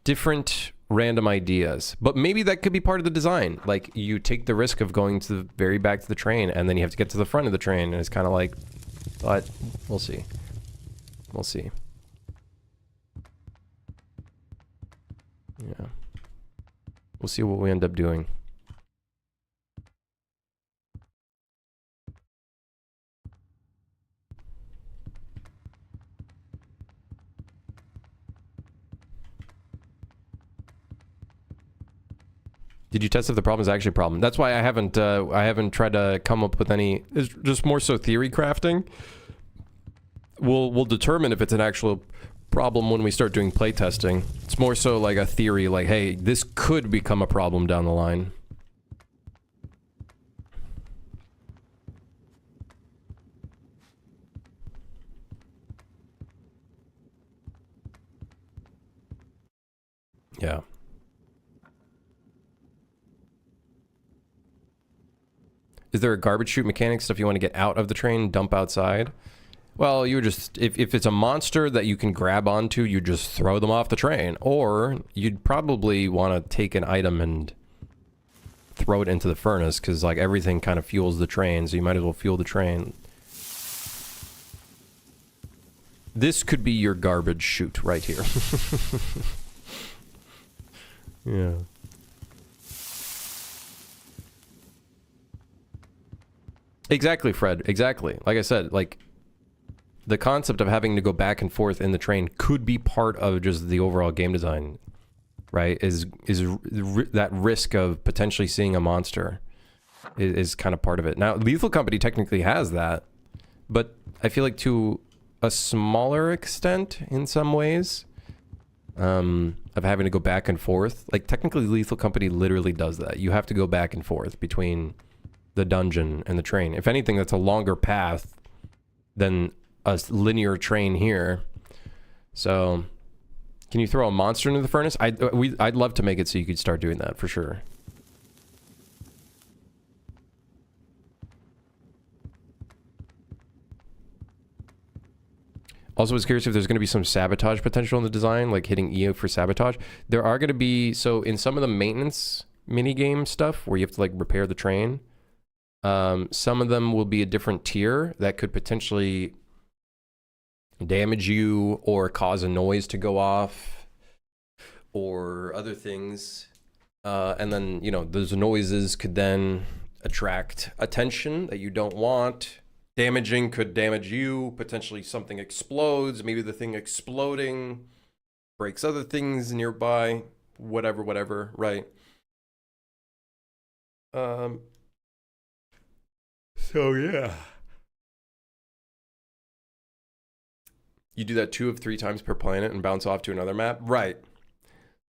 A: Different random ideas, but maybe that could be part of the design. Like you take the risk of going to the very back to the train, and then you have to get to the front of the train, and it's kind of like, but we'll see. We'll see. Yeah. We'll see what we end up doing. Did you test if the problem is actually a problem? That's why I haven't tried to come up with any. It's just more so theory crafting. We'll determine if it's an actual problem when we start doing playtesting. It's more so like a theory, like, hey, this could become a problem down the line. Yeah. Is there a garbage chute mechanic, stuff you want to get out of the train, dump outside? Well, you just, if it's a monster that you can grab onto, you just throw them off the train. Or you'd probably want to take an item and throw it into the furnace, because like everything kind of fuels the train, so you might as well fuel the train. This could be your garbage chute right here. Yeah. Exactly, Fred. Exactly. Like I said, like the concept of having to go back and forth in the train could be part of just the overall game design, right? Is that risk of potentially seeing a monster is kind of part of it. Now, Lethal Company technically has that, but I feel like to a smaller extent in some ways, of having to go back and forth. Like technically Lethal Company literally does that. You have to go back and forth between the dungeon and the train. If anything, that's a longer path than a linear train here. So, can you throw a monster into the furnace? I'd love to make it so you could start doing that for sure. Also, I was curious if there's going to be some sabotage potential in the design, like hitting E for sabotage. There are going to be, so in some of the maintenance minigame stuff where you have to like repair the train, some of them will be a different tier that could potentially damage you or cause a noise to go off or other things. And then, you know, those noises could then attract attention that you don't want. Damaging could damage you. Potentially something explodes. Maybe the thing exploding breaks other things nearby. Whatever, right? So yeah. You do that 2 of 3 times per planet and bounce off to another map? Right.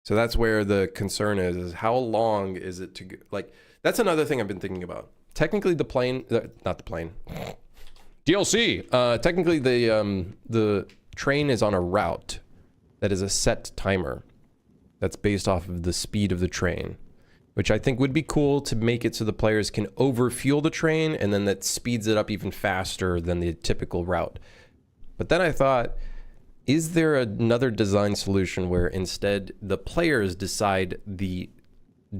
A: So that's where the concern is how long is it to go? Like, that's another thing I've been thinking about. Technically the plane, not the plane. DLC. Technically, the train is on a route that is a set timer that's based off of the speed of the train, which I think would be cool to make it so the players can overfuel the train, and then that speeds it up even faster than the typical route. But then I thought, is there another design solution where instead the players decide the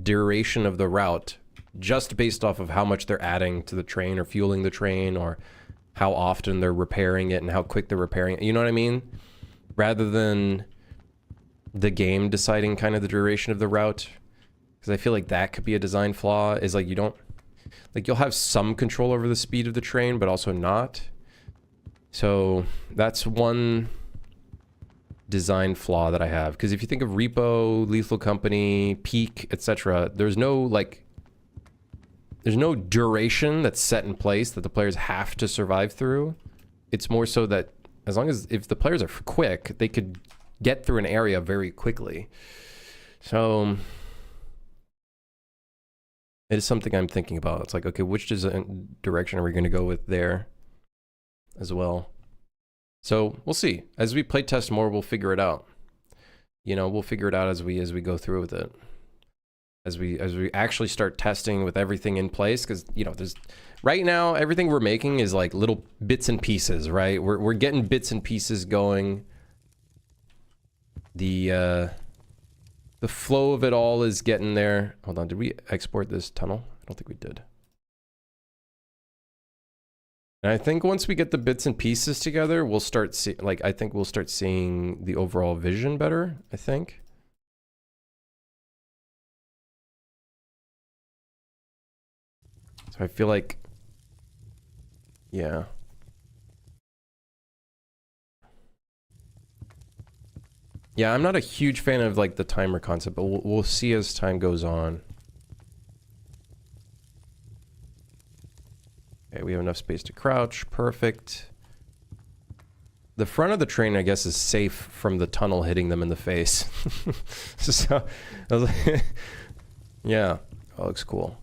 A: duration of the route just based off of how much they're adding to the train or fueling the train, or how often they're repairing it and how quick they're repairing it, you know what I mean? Rather than the game deciding kind of the duration of the route. Because I feel like that could be a design flaw, is like you don't, like you'll have some control over the speed of the train, but also not. So that's one design flaw that I have. Because if you think of Repo, Lethal Company, Peak, etc., there's no duration that's set in place that the players have to survive through. It's more so that as long as, if the players are quick, they could get through an area very quickly. So it is something I'm thinking about. It's like, okay, which direction are we going to go with there as well? So we'll see. As we play test more, we'll figure it out. You know, we'll figure it out as we go through with it. As we actually start testing with everything in place, because you know, there's right now everything we're making is like little bits and pieces, right? We're getting bits and pieces going. The flow of it all is getting there. Hold on, did we export this tunnel? I don't think we did. And I think once we get the bits and pieces together, we'll start I think we'll start seeing the overall vision better, I think. So I feel like, yeah. Yeah, I'm not a huge fan of like the timer concept, but we'll see as time goes on. Okay, we have enough space to crouch. Perfect. The front of the train, I guess, is safe from the tunnel hitting them in the face. So, I was like, yeah, that looks cool.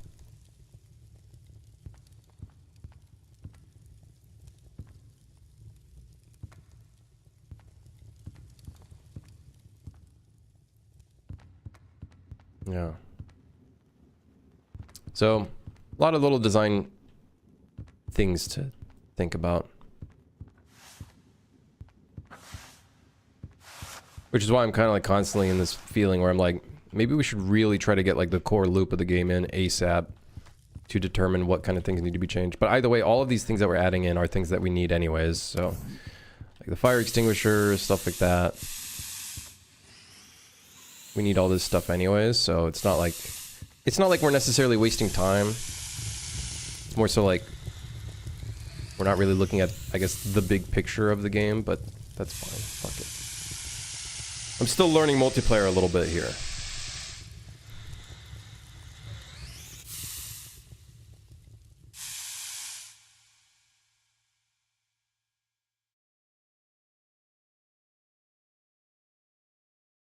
A: Yeah. So, a lot of little design things to think about. Which is why I'm kind of like constantly in this feeling where I'm like, maybe we should really try to get like the core loop of the game in ASAP to determine what kind of things need to be changed. But either way, all of these things that we're adding in are things that we need anyways. So, like the fire extinguisher, stuff like that. We need all this stuff anyways, so it's not like we're necessarily wasting time. It's more so like we're not really looking at, I guess, the big picture of the game, but that's fine. Fuck it. I'm still learning multiplayer a little bit here.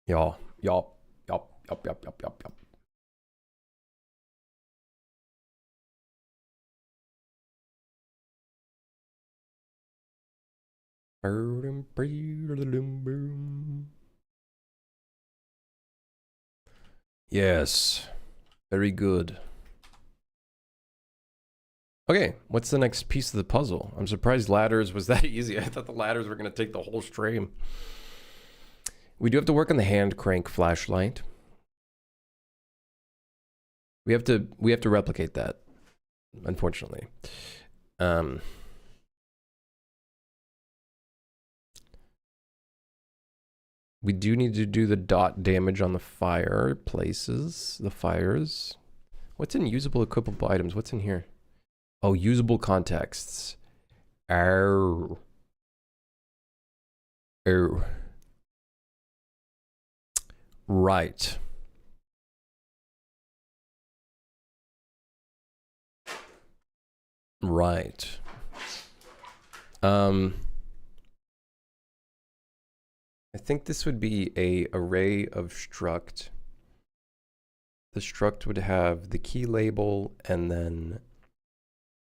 A: Y'all. Yup. Yes. Very good. Okay, what's the next piece of the puzzle? I'm surprised ladders was that easy. I thought the ladders were going to take the whole stream. We do have to work on the hand crank flashlight. We have to replicate that, unfortunately. We do need to do the dot damage on the fires. What's in usable equipable items? What's in here? Oh, usable contexts. Oh. Right. Right. I think this would be a array of struct. The struct would have the key label and then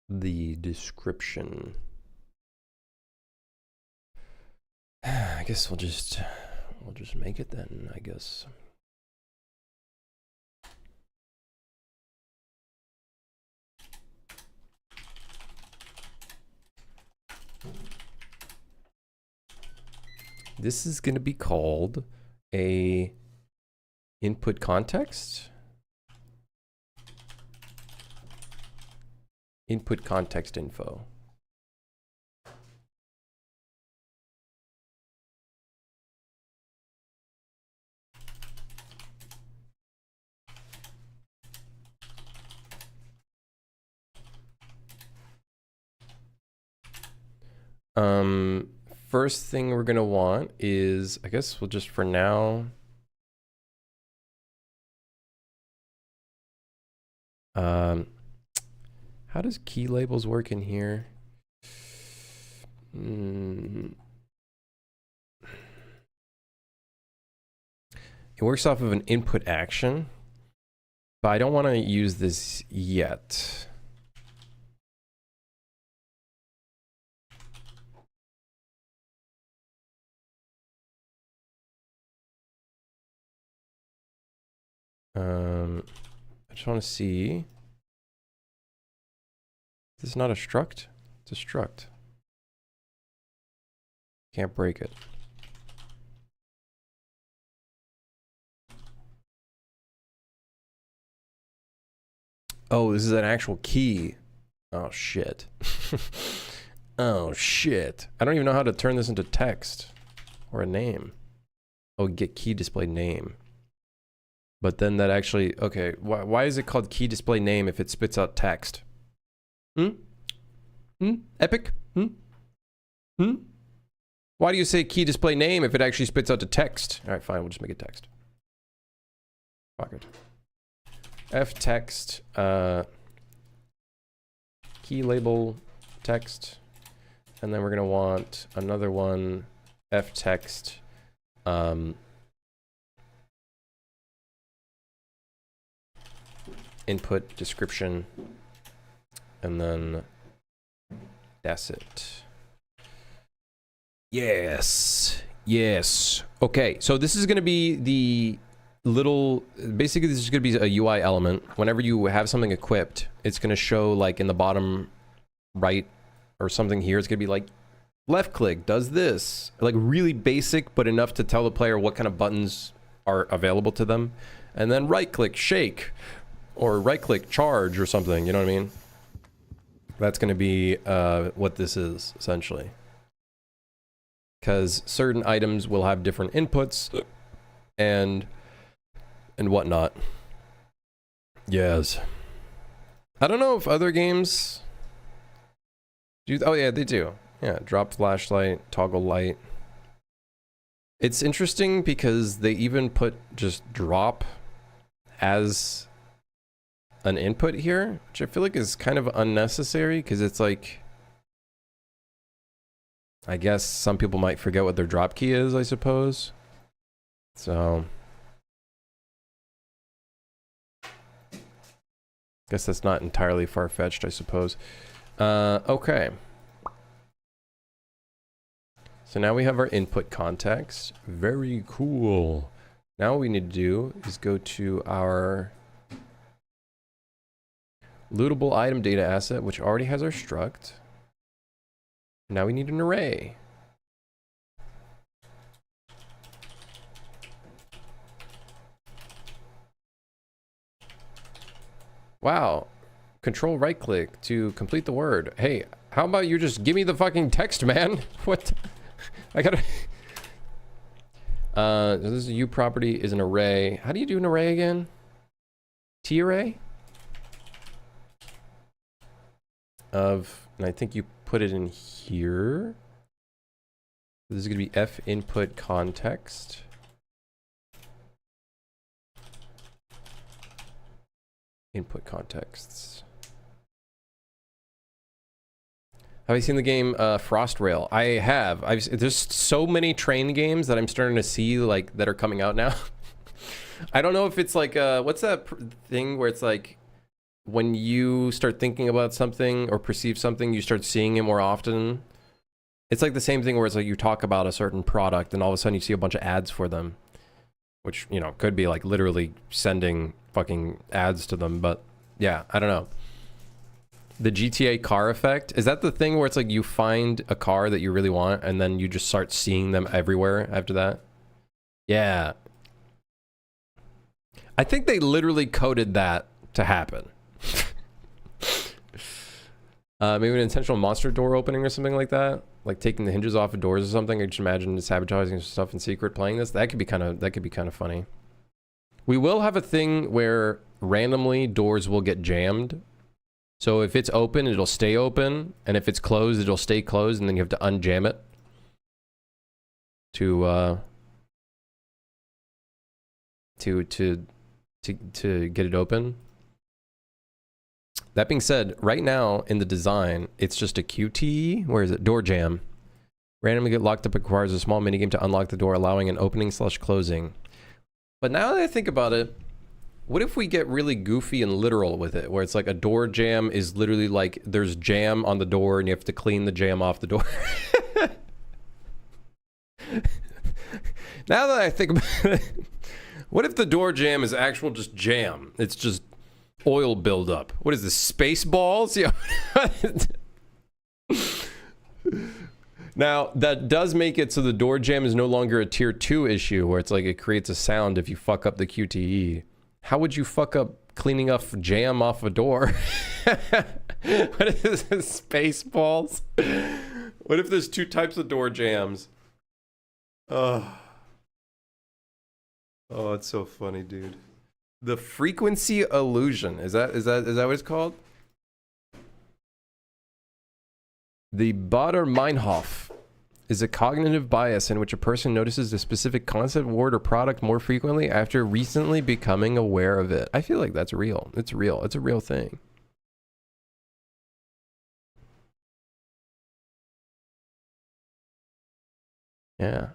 A: the description. I guess we'll just make it then, I guess. This is going to be called a input context. Input context info. First thing we're gonna want is, I guess we'll just for now. How does key labels work in here? It works off of an input action, but I don't want to use this yet. I just want to see. This is not a struct? It's a struct. Can't break it. Oh, this is an actual key. Oh, shit. Oh, shit. I don't even know how to turn this into text or a name. Oh, get key display name. But then that actually, okay, why is it called key display name if it spits out text? Epic? Why do you say key display name if it actually spits out the text? All right, fine, we'll just make it text. Fuck it. F text, key label text, and then we're gonna want another one, F text, input description, and then that's it. Yes, yes. Okay, so this is gonna be the little, basically this is going to be a UI element. Whenever you have something equipped, it's going to show like in the bottom right or something here. It's going to be like left click does this, like really basic, but enough to tell the player what kind of buttons are available to them. And then right click shake or right click charge or something, you know what I mean? That's going to be what this is essentially, because certain items will have different inputs and whatnot. Yes. I don't know if other games do. Oh yeah, they do. Yeah, drop flashlight, toggle light. It's interesting because they even put just drop as an input here, which I feel like is kind of unnecessary because it's like, I guess some people might forget what their drop key is, I suppose. So guess that's not entirely far-fetched, I suppose. Okay. So now we have our input context. Very cool. Now what we need to do is go to our lootable item data asset, which already has our struct. Now we need an array. Wow. Control right click to complete the word. Hey, how about you just give me the fucking text, man? What? I gotta... this is a U property is an array. How do you do an array again? T array? Of, and I think you put it in here. This is gonna be F input context. Input contexts. Have you seen the game Frost Rail? I have. There's so many train games that I'm starting to see like that are coming out now. I don't know if it's like what's that thing where it's like when you start thinking about something or perceive something, you start seeing it more often. It's like the same thing where it's like you talk about a certain product and all of a sudden you see a bunch of ads for them, which, you know, could be like literally sending fucking ads to them. But yeah, I don't know. The GTA car effect, is that the thing where it's like you find a car that you really want and then you just start seeing them everywhere after that? Yeah. I think they literally coded that to happen. Maybe an intentional monster door opening or something like that, like taking the hinges off of doors or something. I just imagine sabotaging stuff in secret playing this. That could be kind of funny. We will have a thing where randomly doors will get jammed. So if it's open, it'll stay open, and if it's closed, it'll stay closed, and then you have to unjam it to get it open. That being said, right now in the design, it's just a QTE. Where is it? Door jam. Randomly get locked up requires a small minigame to unlock the door, allowing an opening/closing. But now that I think about it, what if we get really goofy and literal with it, where it's like a door jam is literally like there's jam on the door and you have to clean the jam off the door? Now that I think about it, what if the door jam is actual just jam? It's just oil buildup. What is this, space balls? Yeah. Now, that does make it so the door jam is no longer a tier 2 issue, where it's like it creates a sound if you fuck up the QTE. How would you fuck up cleaning up jam off a door? What is this, space balls? What if there's 2 types of door jams? Oh, it's so funny, dude. The frequency illusion. Is that what it's called? The Bader-Meinhof is a cognitive bias in which a person notices a specific concept, word, or product more frequently after recently becoming aware of it. I feel like that's real. It's real. It's a real thing. Yeah.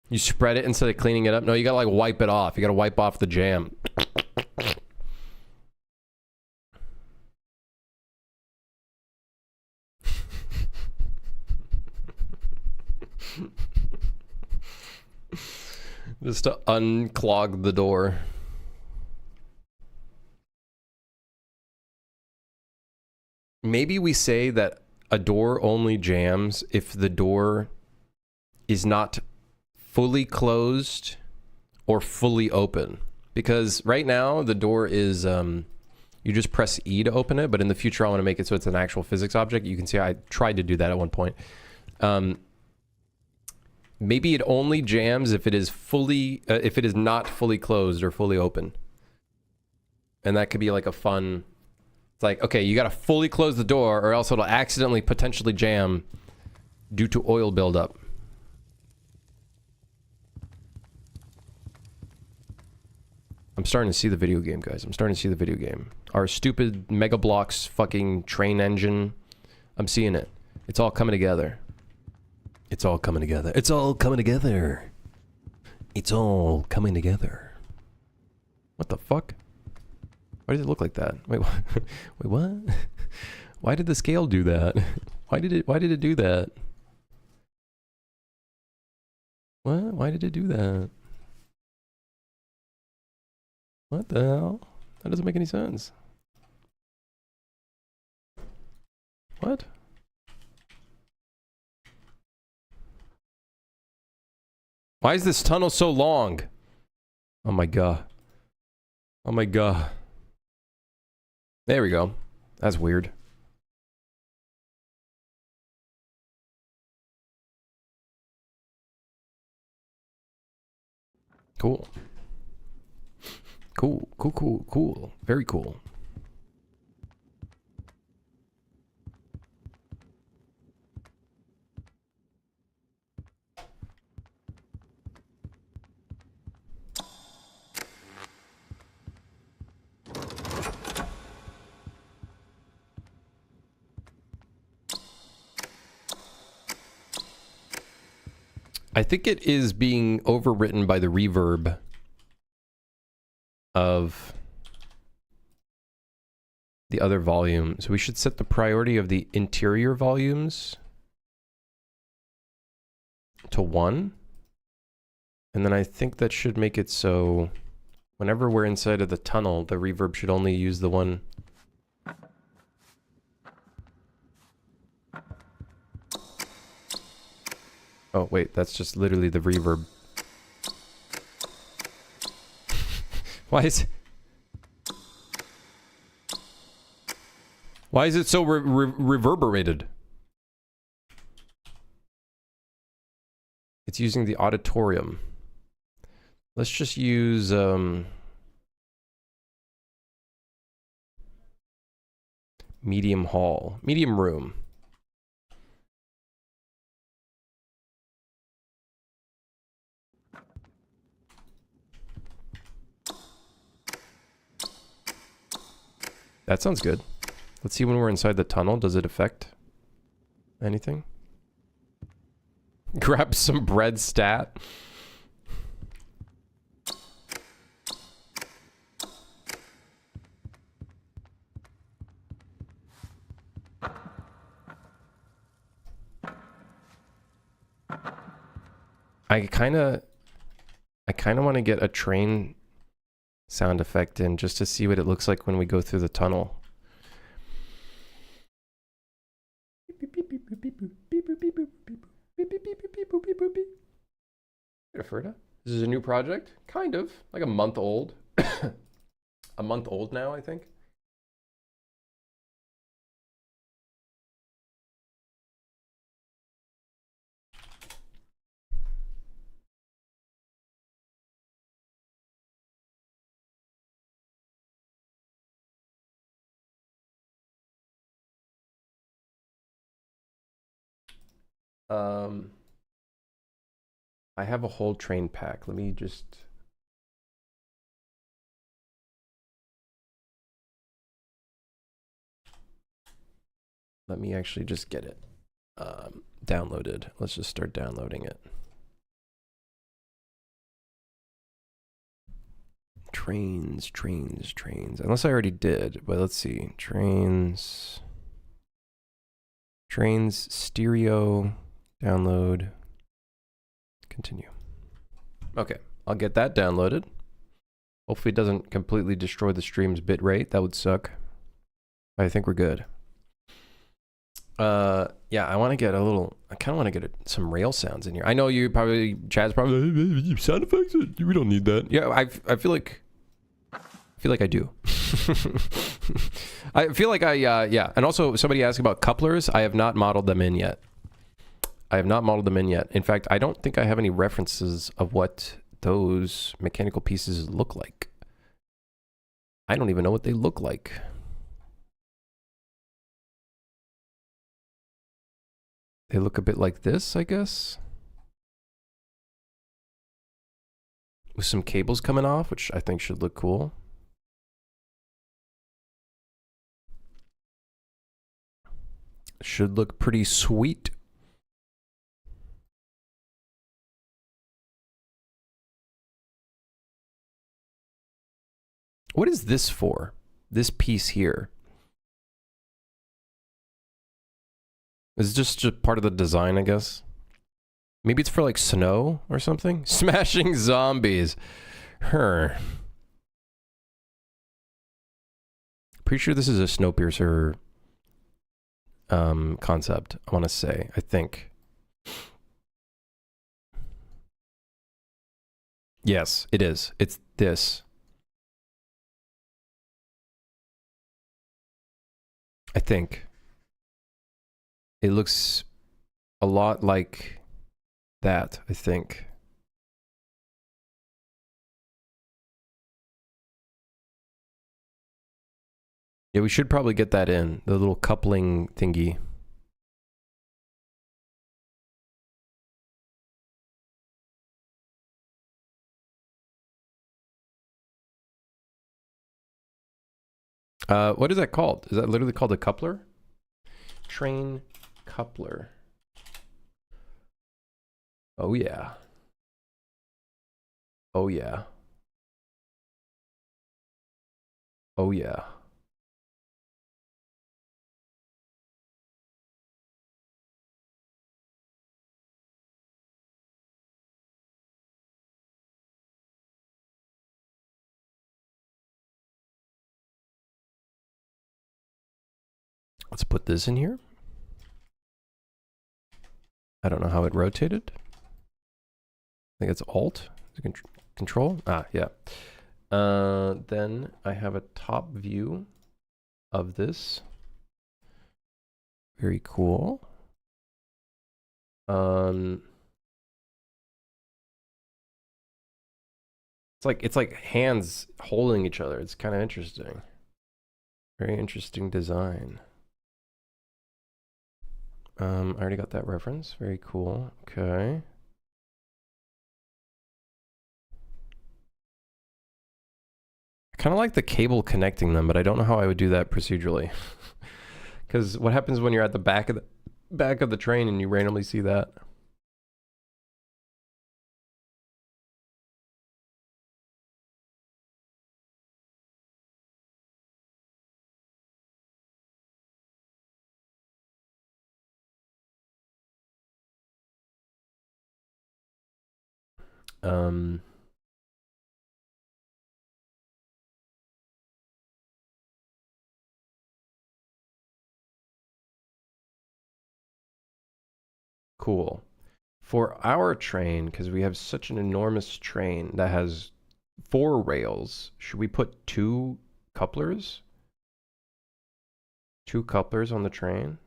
A: You spread it instead of cleaning it up? No, you gotta like wipe it off. You gotta wipe off the jam. Just to unclog the door. Maybe we say that a door only jams if the door is not fully closed or fully open. Because right now the door is, you just press E to open it, but in the future I want to make it so it's an actual physics object. You can see I tried to do that at one point. Maybe it only jams if it is fully, if it is not fully closed or fully open. And that could be like a fun, it's like, okay, you gotta fully close the door or else it'll accidentally potentially jam due to oil buildup. I'm starting to see the video game, guys. I'm starting to see the video game. Our stupid Mega Bloks fucking train engine. I'm seeing it. It's all coming together. It's all coming together. It's all coming together. It's all coming together. What the fuck? Why does it look like that? Wait, what? Wait, what? Why did the scale do that? Why did it do that? What? Why did it do that? What the hell? That doesn't make any sense. What? Why is this tunnel so long? Oh my god. Oh my god. There we go. That's weird. Cool. Cool, cool, cool, cool. Very cool. I think it is being overwritten by the reverb of the other volume. So we should set the priority of the interior volumes to 1. And then I think that should make it so whenever we're inside of the tunnel, the reverb should only use the one. Oh, wait, that's just literally the reverb. Why is it so reverberated? It's using the auditorium. Let's just use medium hall, medium room. That sounds good. Let's see when we're inside the tunnel. Does it affect anything? Grab some bread stat. I kind of want to get a train sound effect in just to see what it looks like when we go through the tunnel. This is a new project, kind of like a month old. A month old now, I think. I have a whole train pack. Let me just... Let me actually just get it downloaded. Let's just start downloading it. Trains. Unless I already did, but let's see. Trains, stereo, download, continue. Okay, I'll get that downloaded. Hopefully it doesn't completely destroy the stream's bitrate. That would suck. I think we're good. Yeah, I want to get a little, I kind of want to get some rail sounds in here. I know you probably, Chad's probably, sound effects? We don't need that. Yeah, I feel like I do. I feel like yeah. And also somebody asked about couplers. I have not modeled them in yet. In fact, I don't think I have any references of what those mechanical pieces look like. I don't even know what they look like. They look a bit like this, I guess. With some cables coming off, which I think should look cool. Should look pretty sweet. What is this for? This piece here. Is it just part of the design, I guess? Maybe it's for like snow or something? Smashing zombies. Pretty sure this is a Snowpiercer concept, I want to say. I think. Yes, it is. It's this. I think. It looks a lot like that, I think. Yeah, we should probably get that in, the little coupling thingy. What is that called? Is that literally called a coupler? Train coupler. Oh yeah. Oh yeah. Oh yeah. Let's put this in here. I don't know how it rotated. I think it's Alt. Is it Control? Ah, yeah. Then I have a top view of this. Very cool. It's like hands holding each other. It's kind of interesting. Very interesting design. I already got that reference. Very cool. Okay. I kind of like the cable connecting them, but I don't know how I would do that procedurally. Because what happens when you're at the back of the train and you randomly see that? Cool. For our train, because we have such an enormous train that has 4 rails, should we put 2 couplers? 2 couplers on the train?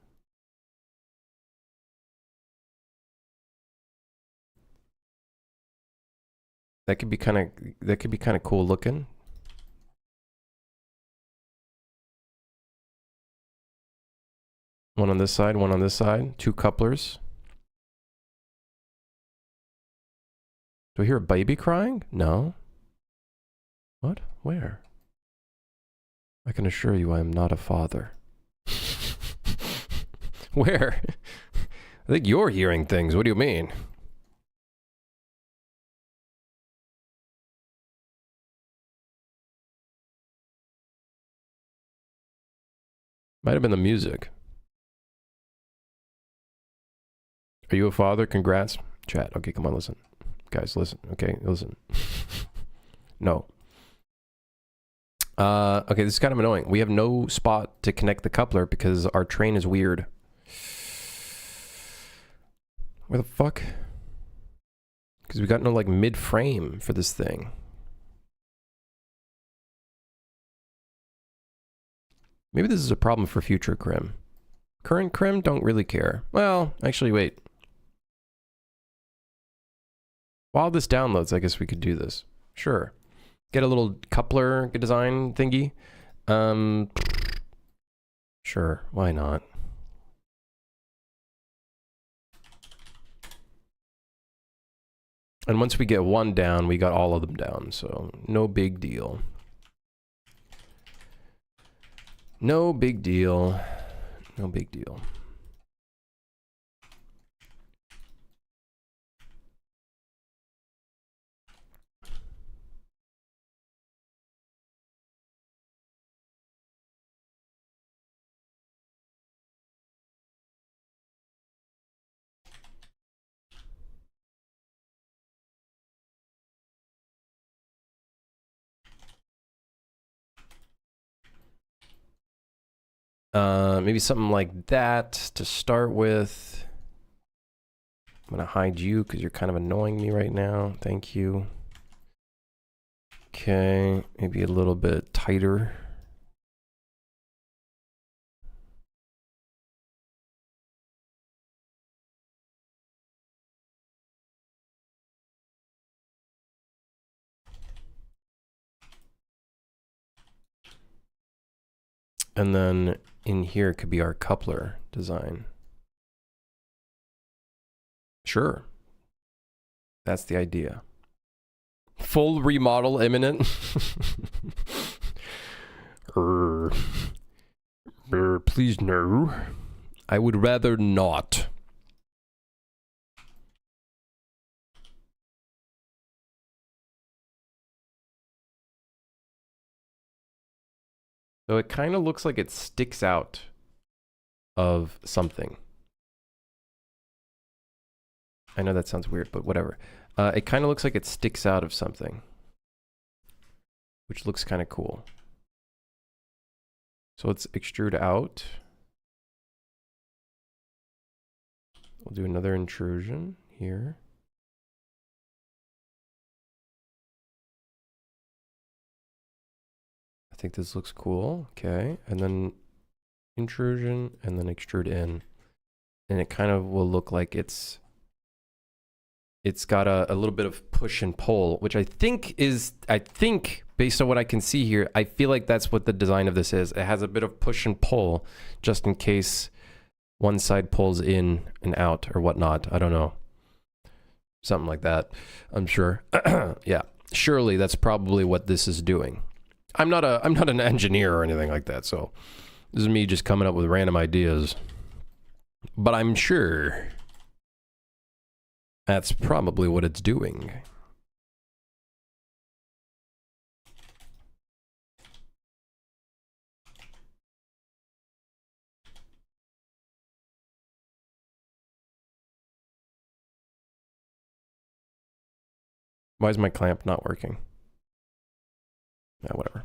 A: That could be kind of cool looking. One on this side, one on this side. 2 couplers. Do I hear a baby crying? No. What? Where? I can assure you I am not a father. Where? I think you're hearing things. What do you mean? Might have been the music. Are you a father? Congrats. Chat. Okay, come on, listen. Guys, listen. Okay, listen. No. Okay, this is kind of annoying. We have no spot to connect the coupler because our train is weird. Where the fuck? Because we got no, like, mid-frame for this thing. Maybe this is a problem for future Crim. Current Crim don't really care. Well, actually, wait. While this downloads, I guess we could do this. Sure. Get a little coupler design thingy. Sure, why not? And once we get one down, we got all of them down, so no big deal. No big deal. No big deal. Maybe something like that to start with. I'm gonna hide you because you're kind of annoying me right now. Thank you. Okay, maybe a little bit tighter. And then in here could be our coupler design. Sure. That's the idea. Full remodel imminent. Please no. I would rather not. So it kind of looks like it sticks out of something. I know that sounds weird, but whatever. It kind of looks like it sticks out of something, which looks kind of cool. So let's extrude out. We'll do another intrusion here. I think this looks cool. Okay, and then intrusion, and then extrude in. And it kind of will look like it's got a little bit of push and pull, which I think based on what I can see here, I feel like that's what the design of this is. It has a bit of push and pull just in case one side pulls in and out or whatnot. I don't know. Something like that, I'm sure. Yeah, surely that's probably what this is doing. I'm not an engineer or anything like that, so this is me just coming up with random ideas. But I'm sure that's probably what it's doing. Why is my clamp not working? Yeah, whatever.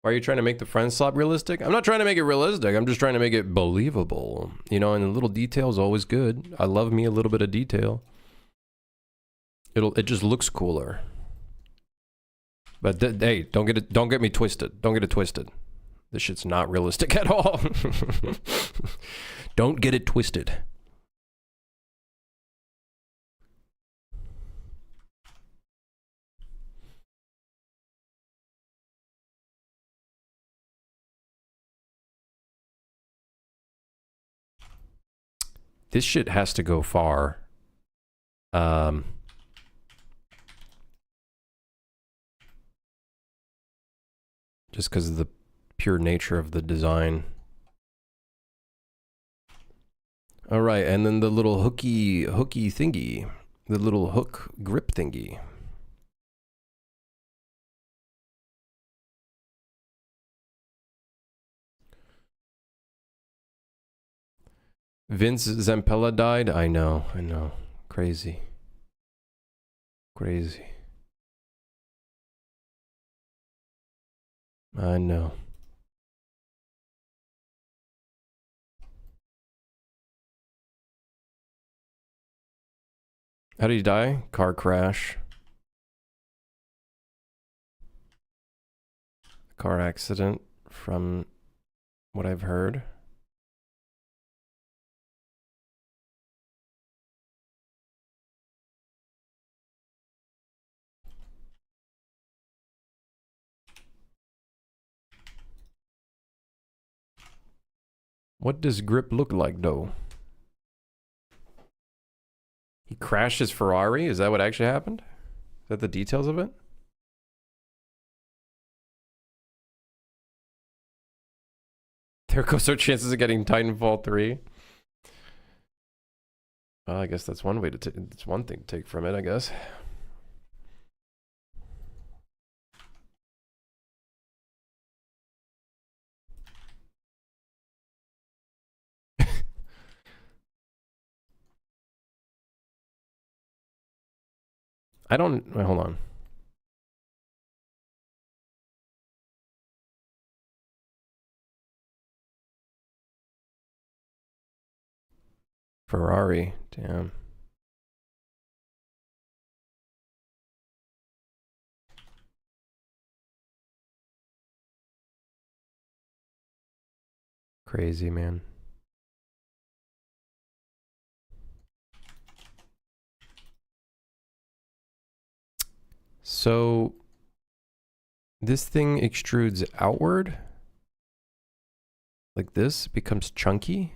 A: Why are you trying to make the friendslop realistic? I'm not trying to make it realistic. I'm just trying to make it believable. You know, and a little detail is always good. I love me a little bit of detail. It just looks cooler. But hey, don't get me twisted. Don't get it twisted. This shit's not realistic at all. Don't get it twisted. This shit has to go far. Just because of the pure nature of the design. All right, and then the little hooky thingy, the little hook grip thingy. Vince Zampella died? I know. Crazy. Crazy. I know. How did he die? Car crash. Car accident, from what I've heard. What does grip look like, though? He crashed his Ferrari? Is that what actually happened? Is that the details of it? There goes our chances of getting Titanfall 3. Well, I guess that's one way to take. It's one thing to take from it, I guess. I don't. Wait, hold on. Ferrari. Damn. Crazy, man. So this thing extrudes outward like this, becomes chunky.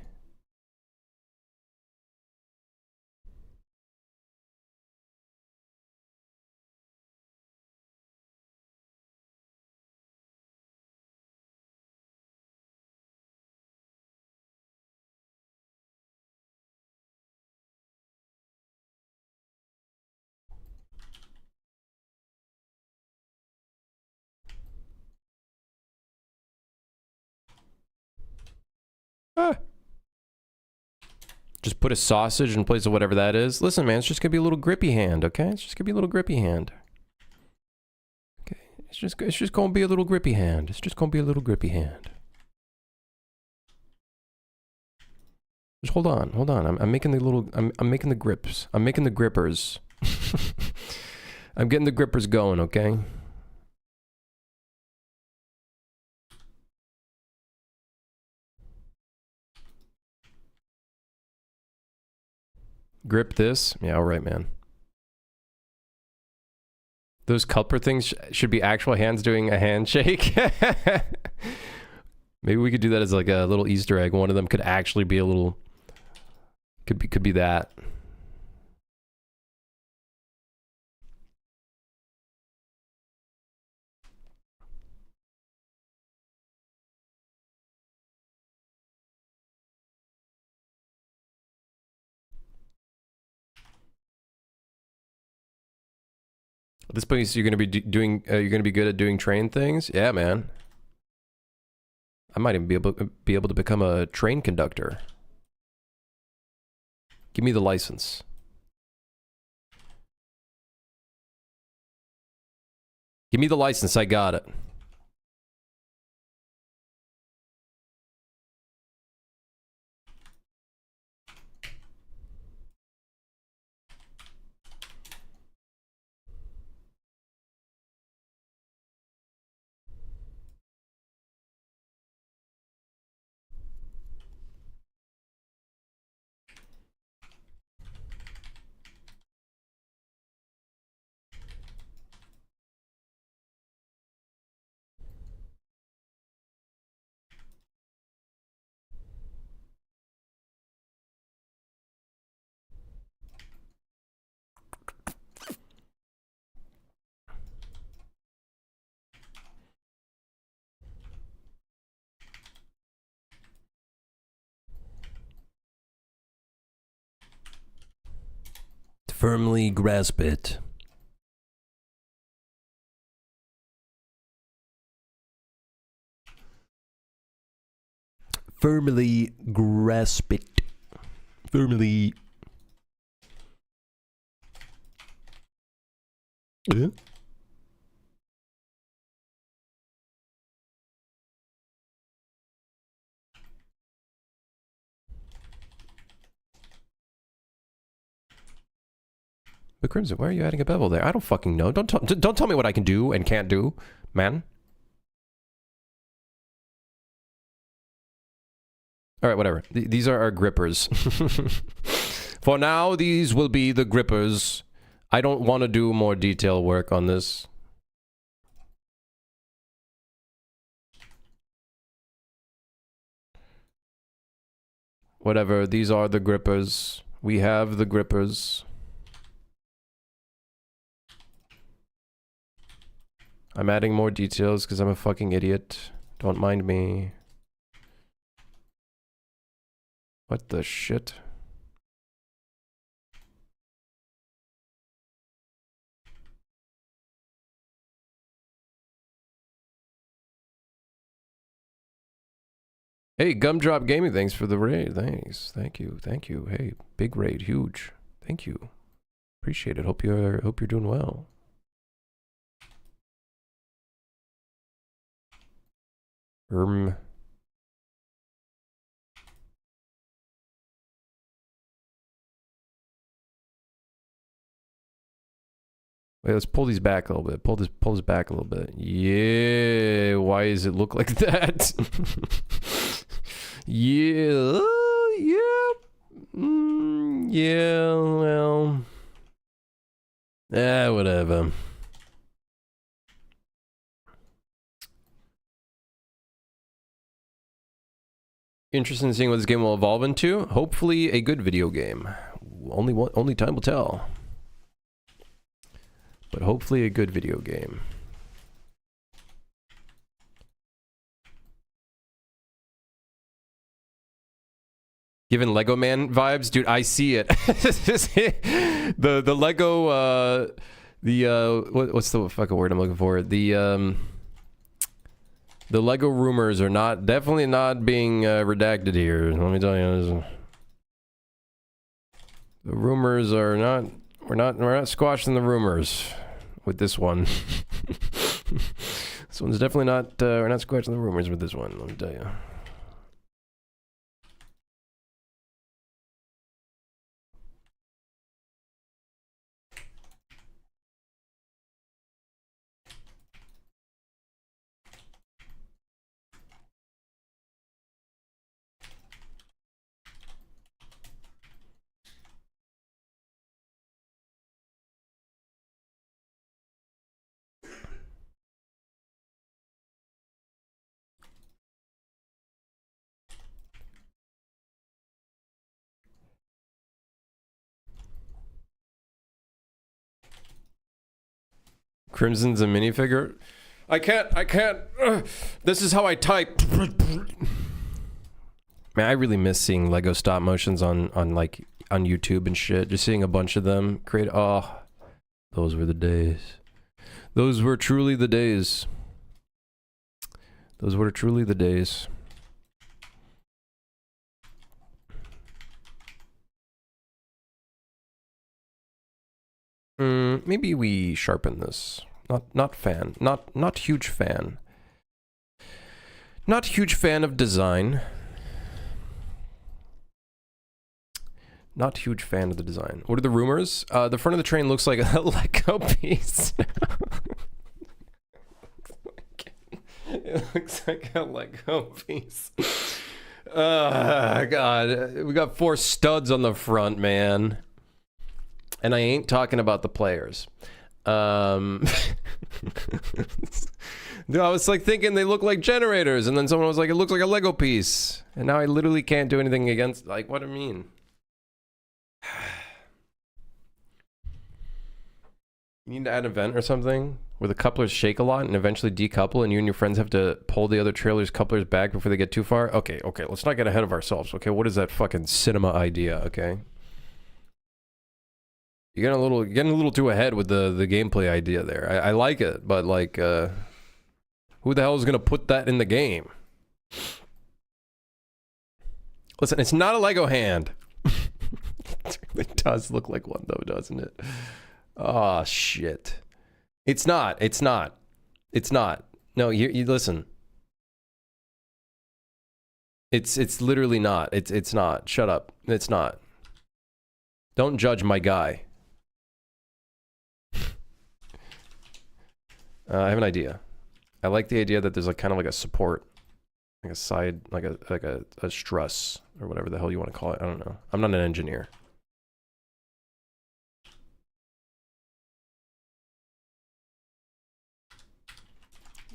A: Ah. Put a sausage in place of whatever that is. Listen, man, it's just gonna be a little grippy hand, okay? It's just gonna be a little grippy hand. Okay, it's just gonna be a little grippy hand. It's just gonna be a little grippy hand. Just hold on. I'm making the little. I'm making the grips. I'm making the grippers. I'm getting the grippers going, okay? Grip this. Yeah, all right, man. Those culprit things should be actual hands doing a handshake. Maybe we could do that as like a little Easter egg. One of them could actually be a little. Could be that. At this point, you're gonna be doing. You're gonna be good at doing train things. Yeah, man. I might even be able to become a train conductor. Give me the license. Give me the license. I got it. Firmly grasp it. Firmly grasp it. Firmly. But Crimson, why are you adding a bevel there? I don't fucking know. Don't tell me what I can do and can't do, man. All right, whatever. These are our grippers. For now, these will be the grippers. I don't want to do more detail work on this. Whatever, these are the grippers. We have the grippers. I'm adding more details because I'm a fucking idiot. Don't mind me. What the shit? Hey, Gumdrop Gaming, thanks for the raid. Thanks. Thank you. Thank you. Hey, big raid, huge. Thank you. Appreciate it. Hope you're doing well. Wait, let's pull these back a little bit. Pull this back a little bit. Yeah, why does it look like that? Yeah, yeah, yeah, well, whatever. Interested in seeing what this game will evolve into? Hopefully a good video game. Only time will tell. But hopefully a good video game. Giving Lego Man vibes? Dude, I see it. the Lego, what's the fucking word I'm looking for? The Lego rumors are definitely not being redacted here. Let me tell you. The rumors are not. We're not squashing the rumors with this one. This one's definitely not. We're not squashing the rumors with this one. Let me tell you. Crimson's a minifigure. I can't. This is how I type. Man, I really miss seeing Lego stop motions on YouTube and shit. Just seeing a bunch of them create. Oh, those were the days. Those were truly the days. Those were truly the days. Maybe we sharpen this. Not fan. Not huge fan. Not huge fan of design. Not huge fan of the design. What are the rumors? The front of the train looks like a Lego piece. It looks like a Lego piece. God. We got 4 studs on the front, man. And I ain't talking about the players. I was like thinking they look like generators, and then someone was like, it looks like a Lego piece. And now I literally can't do anything against, like, what do I mean? You need to add an event or something where the couplers shake a lot and eventually decouple, and you and your friends have to pull the other trailer's couplers back before they get too far. Okay, let's not get ahead of ourselves. Okay, what is that fucking cinema idea? Okay. You're getting a little too ahead with the gameplay idea there. I like it, but like, who the hell is gonna put that in the game? Listen, it's not a Lego hand. It really does look like one though, doesn't it? Oh shit! It's not. It's not. It's not. No, you listen. It's literally not. It's not. Shut up. It's not. Don't judge my guy. I have an idea. I like the idea that there's like kind of like a support, like a side, like a struss or whatever the hell you want to call it. I don't know. I'm not an engineer.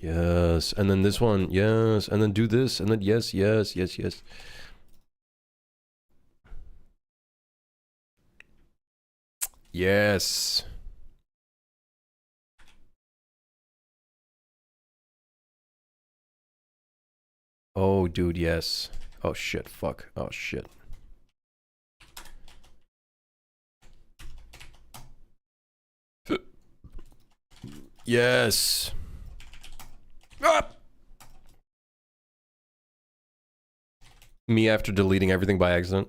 A: Yes, and then this one, yes, and then do this, and then yes. Yes. Oh, dude, yes. Oh, shit, fuck. Oh, shit. Yes. Ah! Me after deleting everything by accident.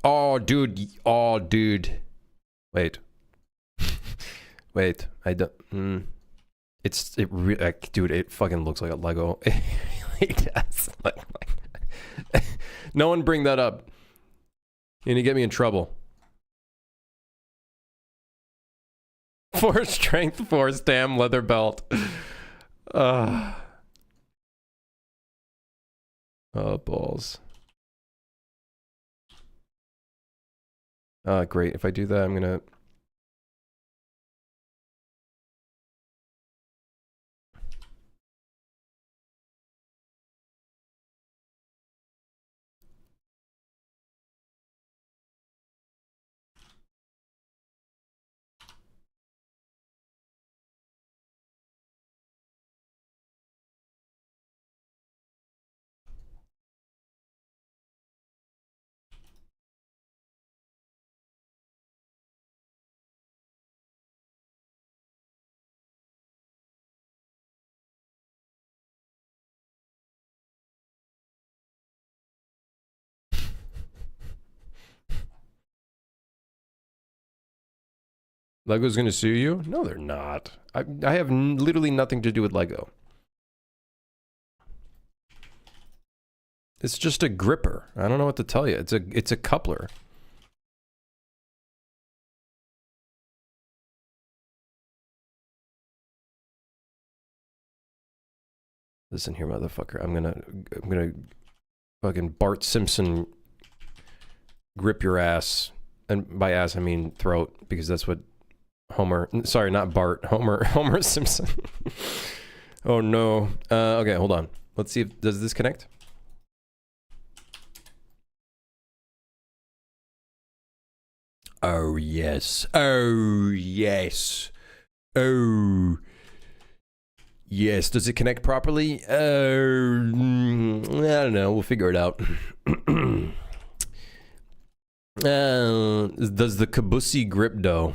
A: Oh, dude. Oh, dude. Wait. Wait. I don't... dude, it fucking looks like a Lego. It really does. No one bring that up. You're gonna get me in trouble. 4 strength, 4 stam, leather belt. Oh, balls. Great. If I do that, I'm gonna... Lego's gonna sue you? No, they're not. I have literally nothing to do with Lego. It's just a gripper. I don't know what to tell you. It's a coupler. Listen here, motherfucker. I'm gonna fucking Bart Simpson grip your ass. And by ass I mean throat, because that's what Homer, sorry, not Bart, Homer Simpson. Oh no. Okay, hold on. Let's see if, does this connect? Oh yes. Oh yes. Oh yes. Does it connect properly? I don't know. We'll figure it out. Does the Kabusi grip dough?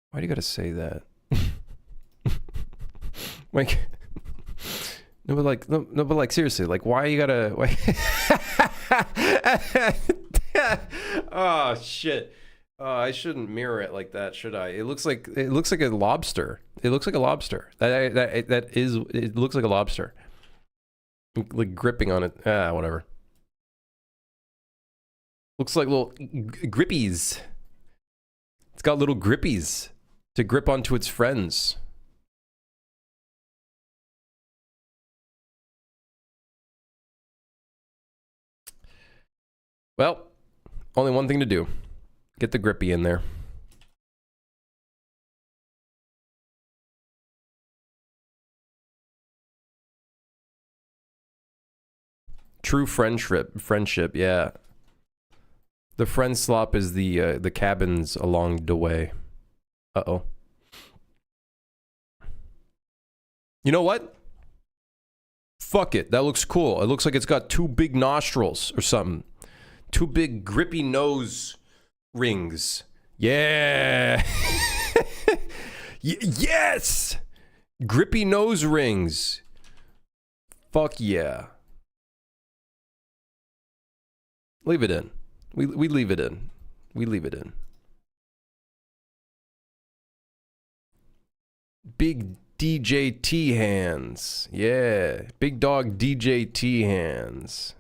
A: Why do you gotta say that? Like, no, but like seriously, like why you gotta? Why? Oh shit! Oh, I shouldn't mirror it like that, should I? It looks like a lobster. It looks like a lobster. It looks like a lobster. Like gripping on it. Ah, whatever. Looks like little grippies. It's got little grippies to grip onto its friends. Well, only one thing to do. Get the grippy in there. True friendship, yeah. The friendslop is the cabins along the way. Uh-oh. You know what? Fuck it. That looks cool. It looks like it's got two big nostrils or something. Two big grippy nose rings. Yeah. Yes! Grippy nose rings. Fuck yeah. Leave it in. We leave it in. We leave it in. Big DJT hands. Yeah. Big dog DJT hands.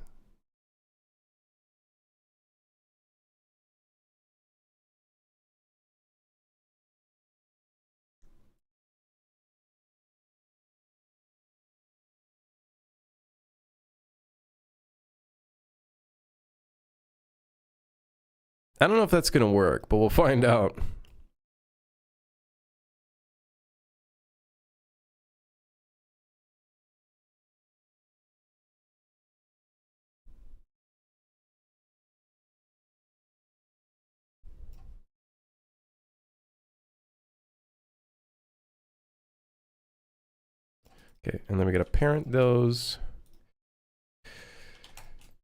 A: I don't know if that's gonna work, but we'll find out. Okay, and then we gotta parent those.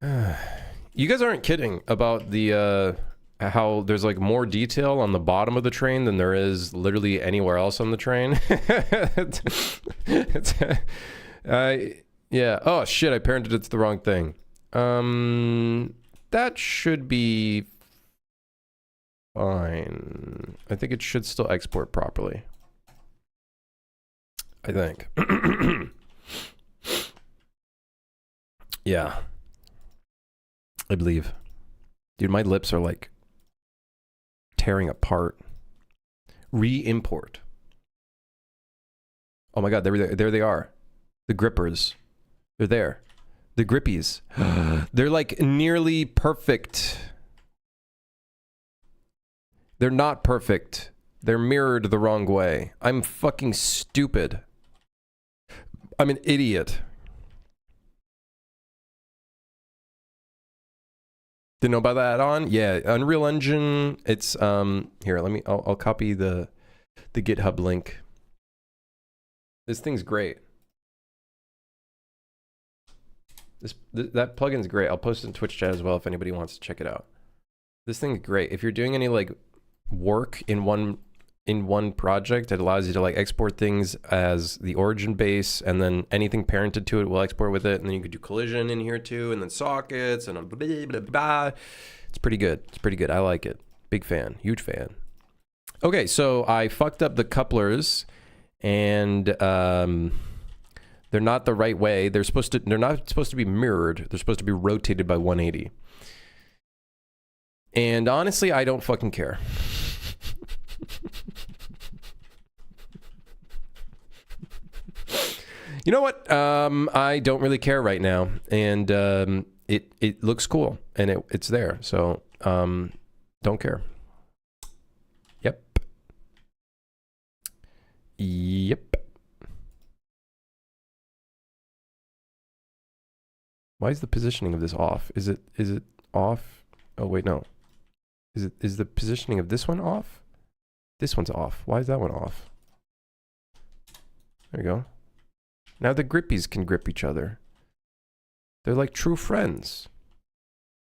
A: You guys aren't kidding about the how there's like more detail on the bottom of the train than there is literally anywhere else on the train. Yeah. Oh shit! I parented it to the wrong thing. That should be fine. I think it should still export properly. I think. Yeah. I believe. Dude, my lips are like tearing apart. Re-import. Oh my god, there they are. The grippers. They're there. The grippies. They're like nearly perfect. They're not perfect. They're mirrored the wrong way. I'm fucking stupid. I'm an idiot. Didn't know about that on? Yeah, Unreal Engine. It's here, I'll copy the GitHub link. This thing's great. That plugin's great. I'll post it in Twitch chat as well if anybody wants to check it out. This thing's great. If you're doing any like work in one in one project. It allows you to like export things as the origin base, and then anything parented to it will export with it. And then you could do collision in here too, and then sockets and blah, blah, blah, blah. It's pretty good. It's pretty good. I like it. Big fan. Huge fan. Okay, so I fucked up the couplers, and they're not the right way. They're not supposed to be mirrored. They're supposed to be rotated by 180. And honestly, I don't fucking care. You know what? I don't really care right now, and it looks cool, and it's there. So don't care. Yep. Why is the positioning of this off? Is it off? Oh wait, no. Is the positioning of this one off? This one's off. Why is that one off? There you go. Now the grippies can grip each other. They're like true friends.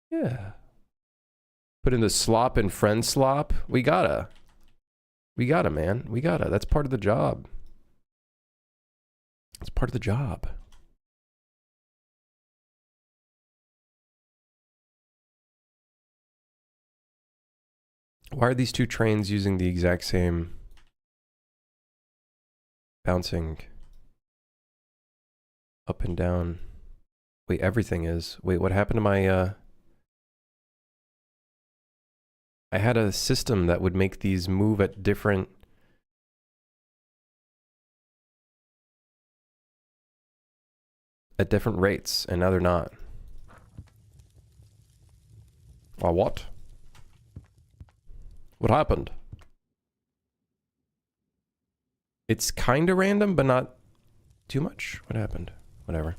A: Yeah. Put in the slop and friendslop. We gotta, man. We gotta. That's part of the job. It's part of the job. Why are these two trains using the exact same bouncing up and down? Wait, everything is. Wait, what happened to my, I had a system that would make these move at different rates, and now they're not. What? What happened? It's kind of random, but not too much. What happened? Whatever.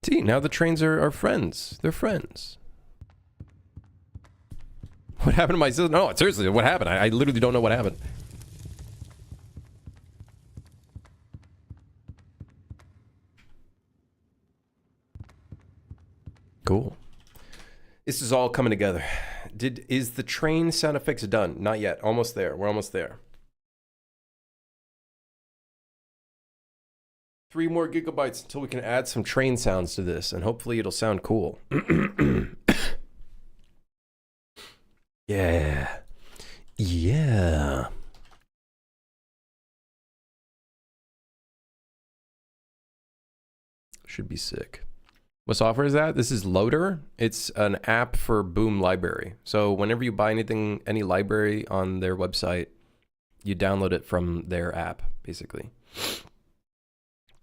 A: See, now the trains are friends. They're friends. What happened to my system? No, seriously, what happened? I literally don't know what happened. Cool. This is all coming together. Is the train sound effects done? Not yet. Almost there. We're almost there. 3 more gigabytes until we can add some train sounds to this, and hopefully it'll sound cool. Yeah. Yeah. Should be sick. What software is that? This is Loader. It's an app for Boom Library. So whenever you buy anything, any library on their website, you download it from their app, basically.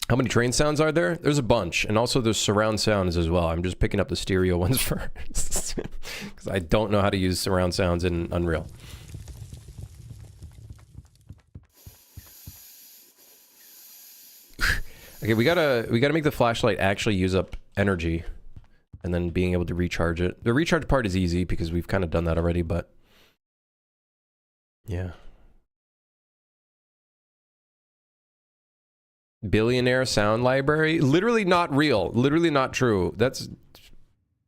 A: How many train sounds are there? There's a bunch. And also there's surround sounds as well. I'm just picking up the stereo ones first. Because I don't know how to use surround sounds in Unreal. Okay, we gotta make the flashlight actually use up energy, and then being able to recharge it. The recharge part is easy because we've kind of done that already, but yeah. Billionaire sound library? Literally not real. Literally not true. That's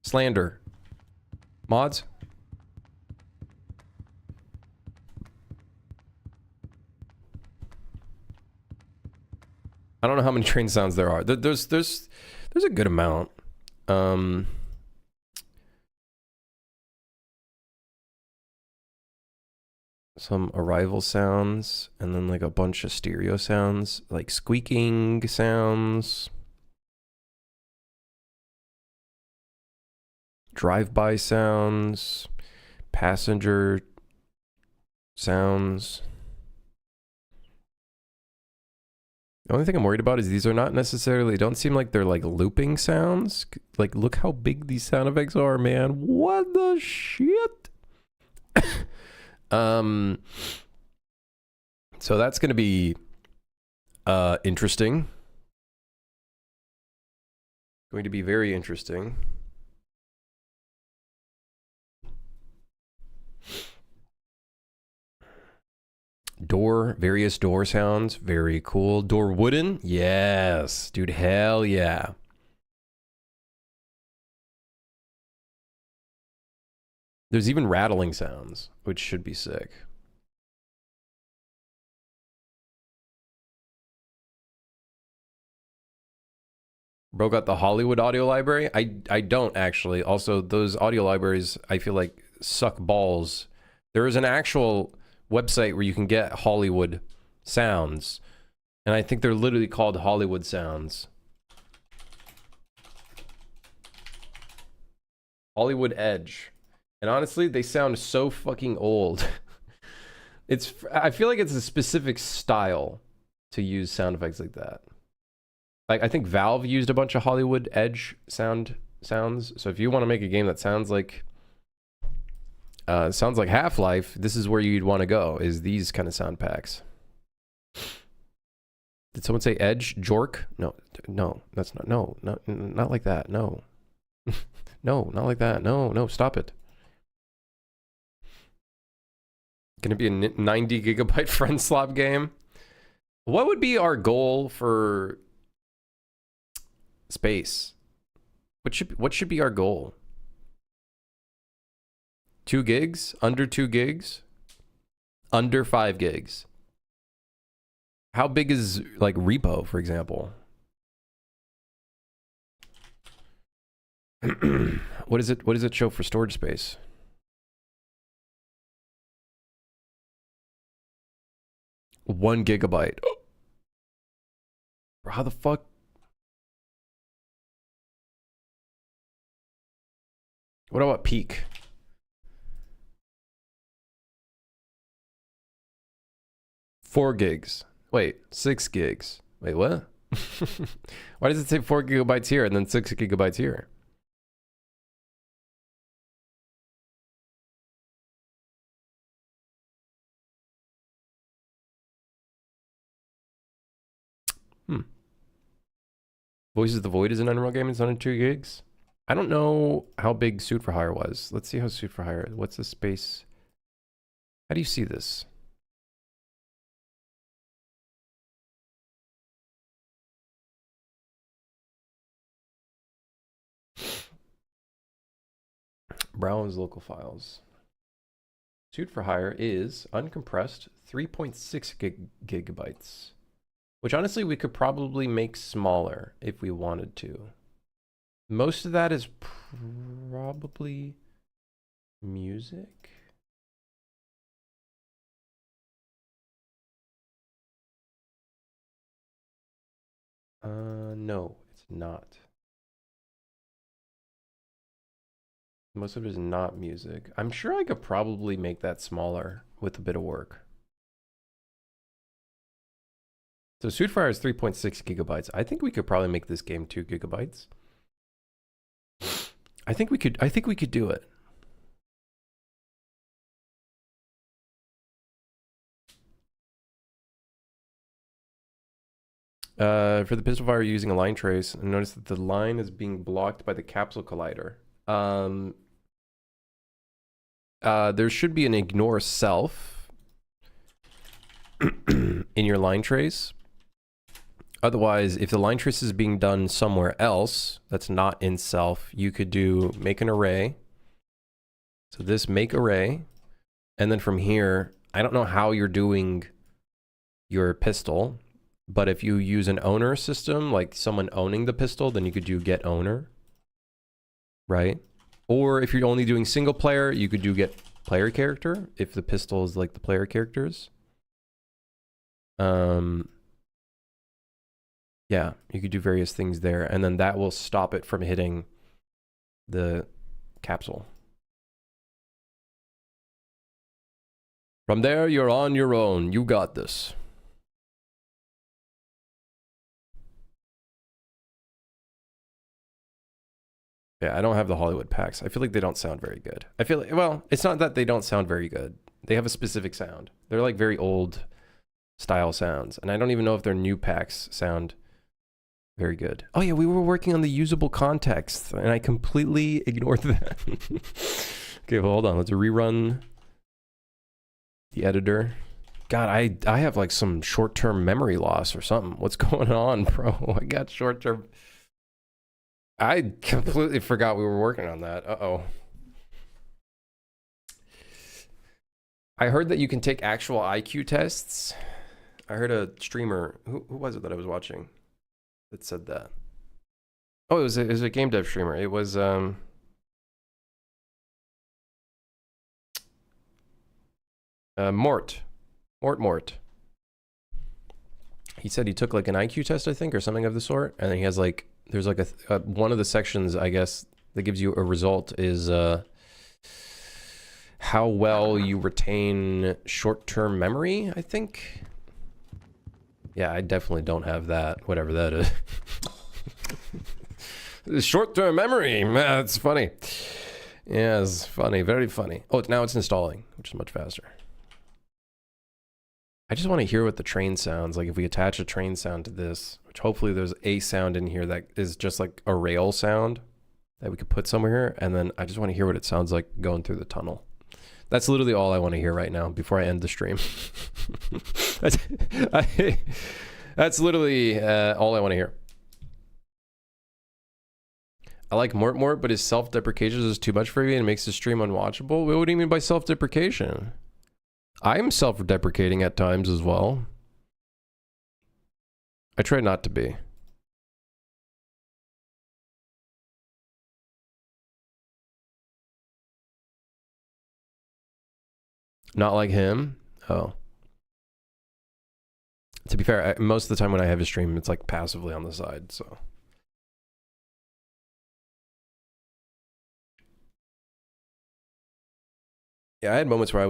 A: slander. Mods? I don't know how many train sounds there are. There's a good amount. Some arrival sounds, and then like a bunch of stereo sounds, like squeaking sounds, drive-by sounds, passenger sounds. The only thing I'm worried about is these are not necessarily, don't seem like they're like looping sounds. Like, look how big these sound effects are, man. What the shit? So that's going to be interesting. Going to be very interesting. Various door sounds, very cool. Door wooden, yes, dude, hell yeah. There's even rattling sounds, which should be sick. Bro got the Hollywood audio library? I don't actually. Also, those audio libraries, I feel like, suck balls. There is an actual website where you can get Hollywood sounds. And I think they're literally called Hollywood sounds. Hollywood Edge. And honestly, they sound so fucking old. I feel like it's a specific style to use sound effects like that. Like, I think Valve used a bunch of Hollywood Edge sounds. So if you want to make a game that sounds like Half-Life, this is where you'd want to go, is these kind of sound packs. Did someone say Edge? Jork? No, that's not, no, not like that, no. No, not like that, no, stop it. Gonna be a 90 gigabyte friendslop game? What would be our goal for space? What should be our goal? 2 gigs? Under 2 gigs? Under 5 gigs? How big is, like, repo, for example? What does it show for storage space? One gigabyte. How the fuck? What about peak? Four gigs. Wait, 6 gigs. Wait, what? Why does it say 4 gigabytes here and then 6 gigabytes here? Voices of the Void is an Unreal game. It's under 2 gigs. I don't know how big Suit for Hire was. Let's see how Suit for Hire is. What's the space? How do you see this? Browse local files. Suit for Hire is uncompressed 3.6 gigabytes. Which honestly we could probably make smaller if we wanted to. Most of that is probably music. No, it's not. Most of it is not music. I'm sure I could probably make that smaller with a bit of work. So Suitfire is 3.6 gigabytes. I think we could probably make this game 2 gigabytes. I think we could do it. For the pistol fire, using a line trace, and notice that the line is being blocked by the capsule collider. There should be an ignore self in your line trace. Otherwise, if the line trace is being done somewhere else that's not in self, you could do make an array. So this make array, and then from here, I don't know how you're doing your pistol, but if you use an owner system, like someone owning the pistol, then you could do get owner, right? Or if you're only doing single player, you could do get player character if the pistol is like the player characters. Yeah, you could do various things there, and then that will stop it from hitting the capsule. From there, you're on your own. You got this. Yeah, I don't have the Hollywood packs. I feel like they don't sound very good. I feel like, well, it's not that they don't sound very good. They have a specific sound. They're like very old style sounds, and I don't even know if their new packs sound very good. Oh yeah, we were working on the usable context, and I completely ignored that. Okay, well, hold on. Let's rerun the editor. God, I have like some short-term memory loss or something. What's going on, bro? I got short-term... I completely forgot we were working on that. Uh-oh. I heard that you can take actual IQ tests. I heard a streamer, who was it that I was watching that said that? Oh, it was a game dev streamer. It was Mort. He said he took like an IQ test, I think, or something of the sort, and then he has like, there's like a one of the sections, I guess, that gives you a result is how well you retain short-term memory, I think. Yeah, I definitely don't have that, whatever that is. Short-term memory, that's funny. Yeah, it's funny, very funny. Oh, now it's installing, which is much faster. I just want to hear what the train sounds like if we attach a train sound to this, which hopefully there's a sound in here that is just like a rail sound that we could put somewhere, and then I just want to hear what it sounds like going through the tunnel. That's literally all I want to hear right now before I end the stream. That's literally all I want to hear. I like Mort, but his self-deprecation is too much for me and makes the stream unwatchable. What do you mean by self-deprecation? I'm self-deprecating at times as well. I try not to be. Not like him? Oh. To be fair, most of the time when I have a stream, it's like passively on the side, so. Yeah, I had moments where I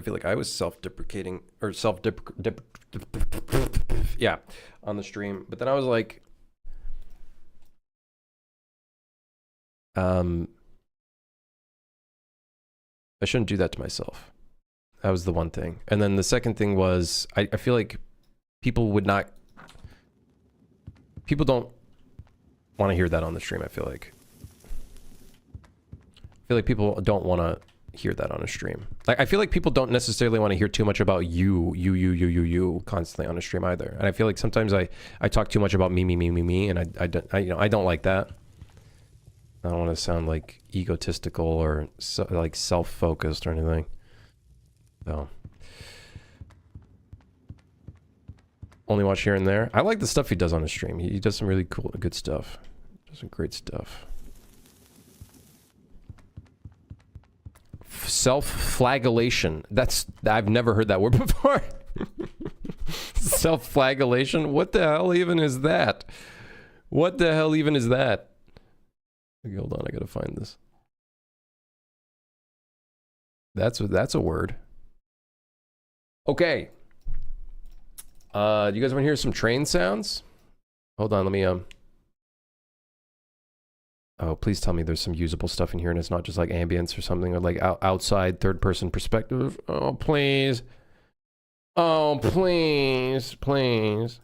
A: feel like I was self-deprecating, or yeah, on the stream. But then I was like, I shouldn't do that to myself. That was the one thing. And then the second thing was, I feel like people don't want to hear that on the stream, I feel like. People don't want to hear that on a stream. Like, I feel like people don't necessarily want to hear too much about you constantly on a stream either. And I feel like sometimes I talk too much about me, and I don't like that. I don't want to sound like egotistical or like self-focused or anything. So only watch here and there. I like the stuff he does on his stream. He does some really cool, good stuff. Does some great stuff. Self-flagellation. I've never heard that word before. Self-flagellation? What the hell even is that? What the hell even is that? Okay, hold on, I gotta find this. That's a word. Okay. Do you guys want to hear some train sounds? Hold on, let me oh, please tell me there's some usable stuff in here and it's not just like ambience or something, or like outside third-person perspective. Oh, please. Oh, please, please.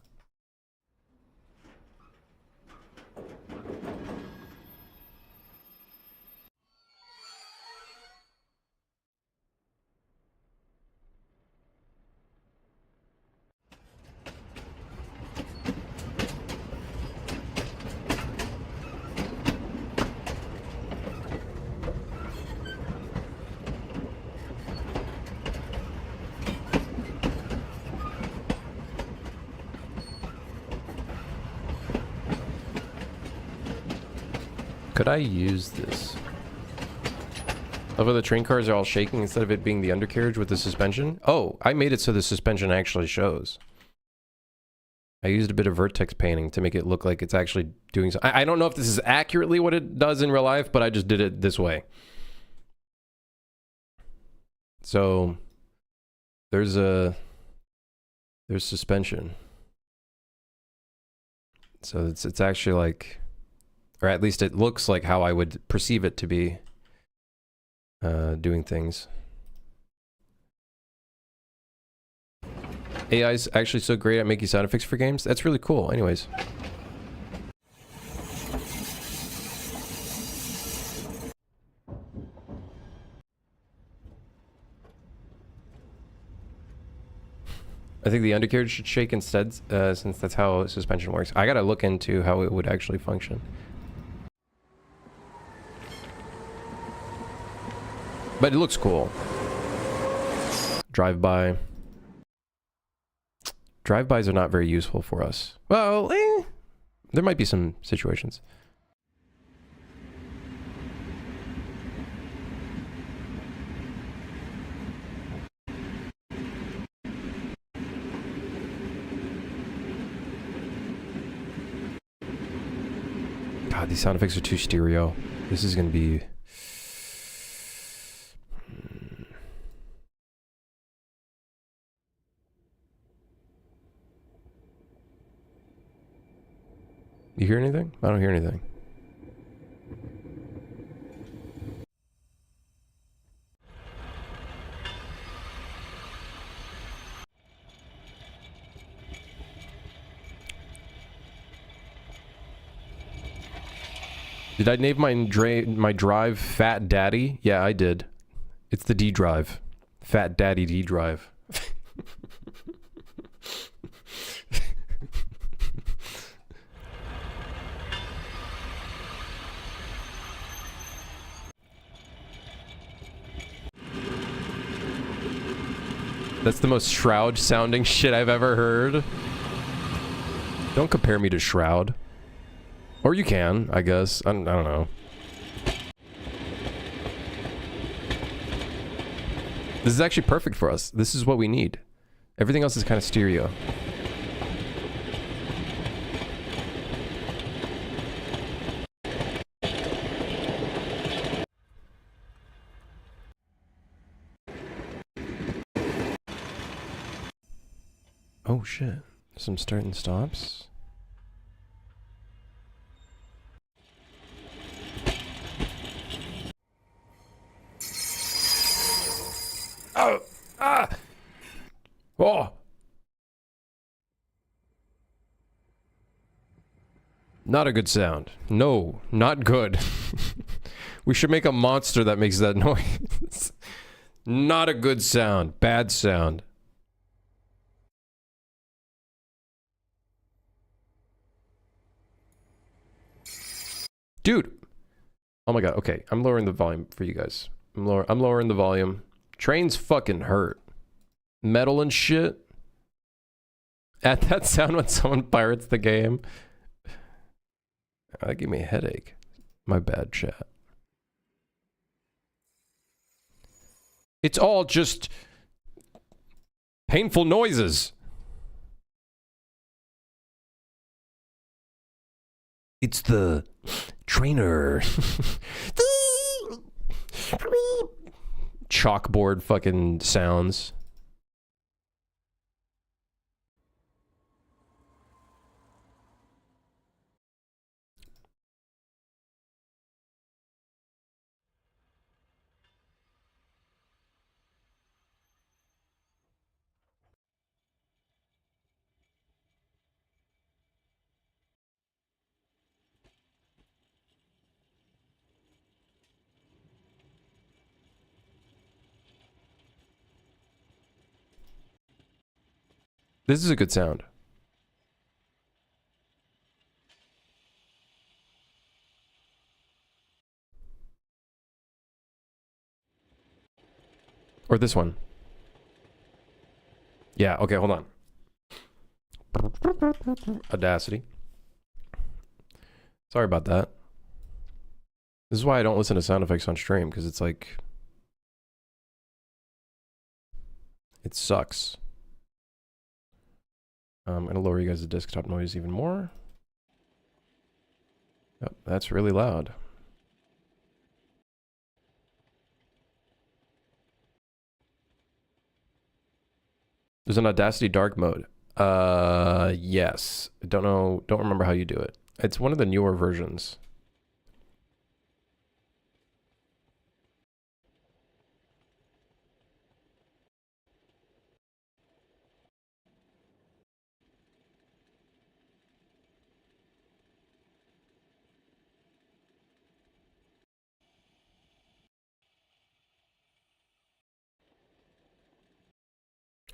A: Could I use this? Over the train cars are all shaking instead of it being the undercarriage with the suspension? Oh, I made it so the suspension actually shows. I used a bit of vertex painting to make it look like it's actually doing something. I don't know if this is accurately what it does in real life, but I just did it this way. So there's suspension. So it's actually like, or at least it looks like how I would perceive it to be doing things. AI is actually so great at making sound effects for games. That's really cool. Anyways. I think the undercarriage should shake instead, since that's how suspension works. I gotta look into how it would actually function. But it looks cool. Drive-by. Drive-bys are not very useful for us. Well, there might be some situations. God, these sound effects are too stereo. This is gonna be... You hear anything? I don't hear anything. Did I name my drive Fat Daddy? Yeah, I did. It's the D drive. Fat Daddy D drive. That's the most Shroud sounding shit I've ever heard. Don't compare me to Shroud. Or you can, I guess. I don't know. This is actually perfect for us. This is what we need. Everything else is kind of stereo. Oh shit. Some start and stops. Oh! Ah! Oh! Not a good sound. No, not good. We should make a monster that makes that noise. Not a good sound. Bad sound. Dude! Oh my god, okay. I'm lowering the volume for you guys. I'm lowering the volume. Trains fucking hurt. Metal and shit. Add that sound when someone pirates the game. That gave me a headache. My bad, chat. It's all just painful noises. It's the trainer. Chalkboard fucking sounds. This is a good sound. Or this one. Yeah, okay, hold on. Audacity. Sorry about that. This is why I don't listen to sound effects on stream, because it's like... It sucks. I'm gonna lower you guys' desktop noise even more. Yep, that's really loud. There's an Audacity dark mode. Yes. Don't remember how you do it. It's one of the newer versions.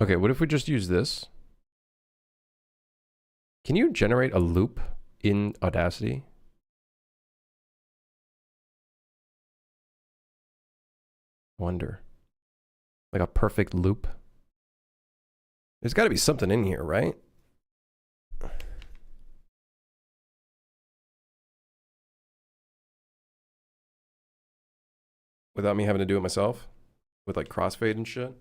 A: Okay, what if we just use this? Can you generate a loop in Audacity? Wonder. Like a perfect loop. There's got to be something in here, right? Without me having to do it myself? With like crossfade and shit?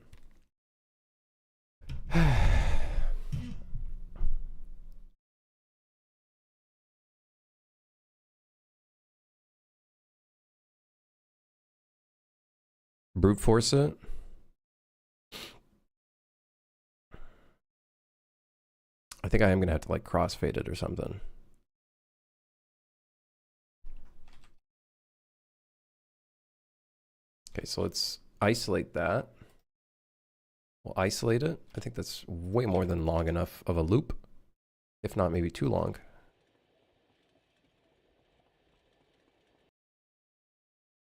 A: Brute force it? I think I am gonna have to like crossfade it or something. Okay, so let's isolate that. We'll isolate it. I think that's way more than long enough of a loop. If not, maybe too long.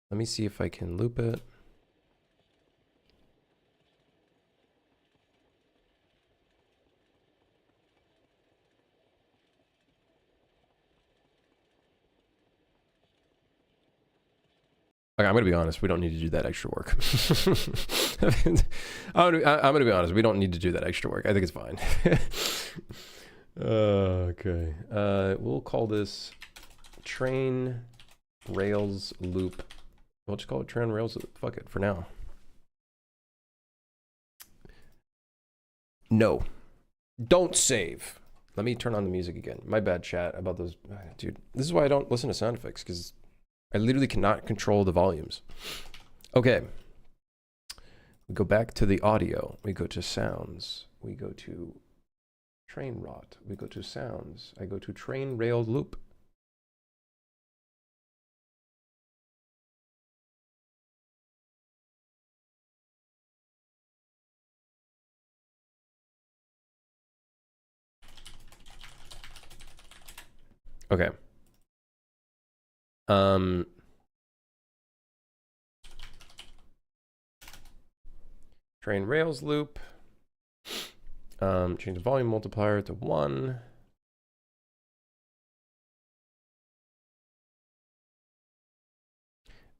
A: Let me see if I can loop it. Okay, I'm going to be honest. We don't need to do that extra work. I'm going to be honest. We don't need to do that extra work. I think it's fine. Okay. We'll call this train rails loop. We'll just call it train rails loop. Fuck it for now. No. Don't save. Let me turn on the music again. My bad, chat, about those. Dude, this is why I don't listen to sound effects, because I literally cannot control the volumes. Okay. We go back to the audio. We go to sounds. We go to train rot. We go to sounds. I go to train rail loop. Okay. Train rails loop. Change the volume multiplier to 1.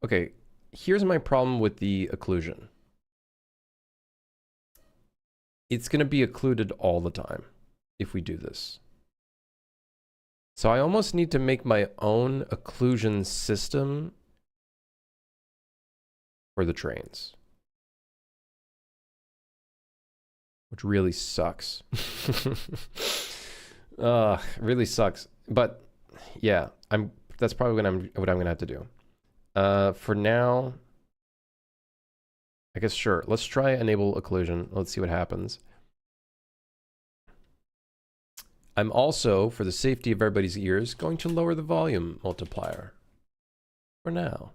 A: Okay, here's my problem with the occlusion. It's going to be occluded all the time if we do this. So I almost need to make my own occlusion system for the trains. Which really sucks. Really sucks. But yeah, that's probably what I'm gonna have to do. For now, I guess sure. Let's try enable occlusion. Let's see what happens. I'm also, for the safety of everybody's ears, going to lower the volume multiplier. For now.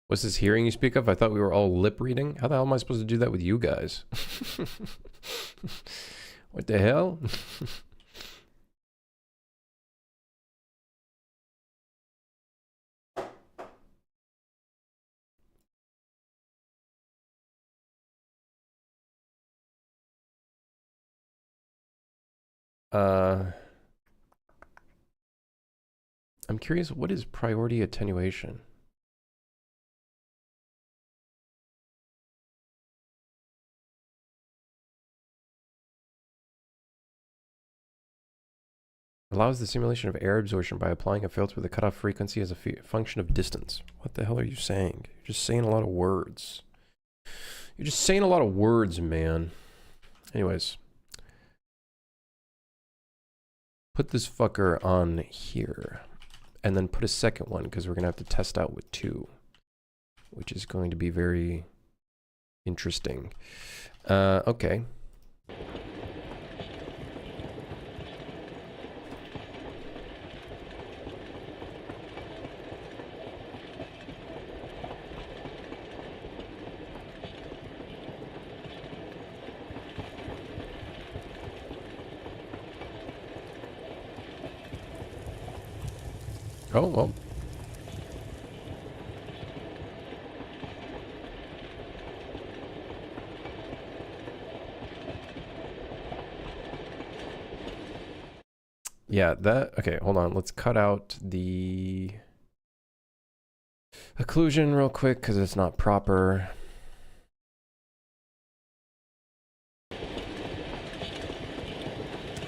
A: What's this hearing you speak of? I thought we were all lip reading. How the hell am I supposed to do that with you guys? What the hell? I'm curious, what is priority attenuation? Allows the simulation of air absorption by applying a filter with a cutoff frequency as a function of distance. What the hell are you saying? You're just saying a lot of words. You're just saying a lot of words, man. Anyways. Put this fucker on here. And then put a second one, because we're going to have to test out with 2. Which is going to be very interesting. Okay. Oh, well. Yeah, that... Okay, hold on. Let's cut out the occlusion real quick because it's not proper.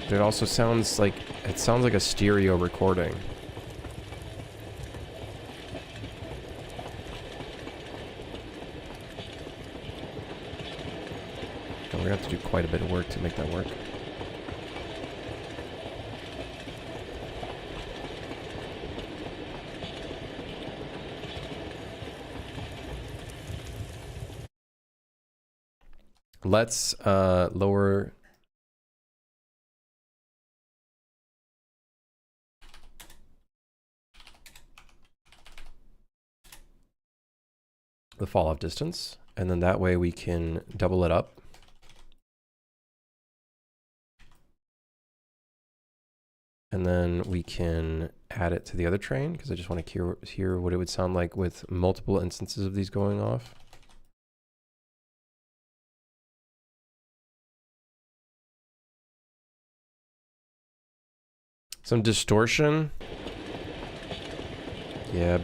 A: It also sounds like... It sounds like a stereo recording. We're gonna have to do quite a bit of work to make that work. Let's lower the fall off distance, and then that way we can double it up. And then we can add it to the other train because I just want to hear what it would sound like with multiple instances of these going off. Some distortion. Yeah.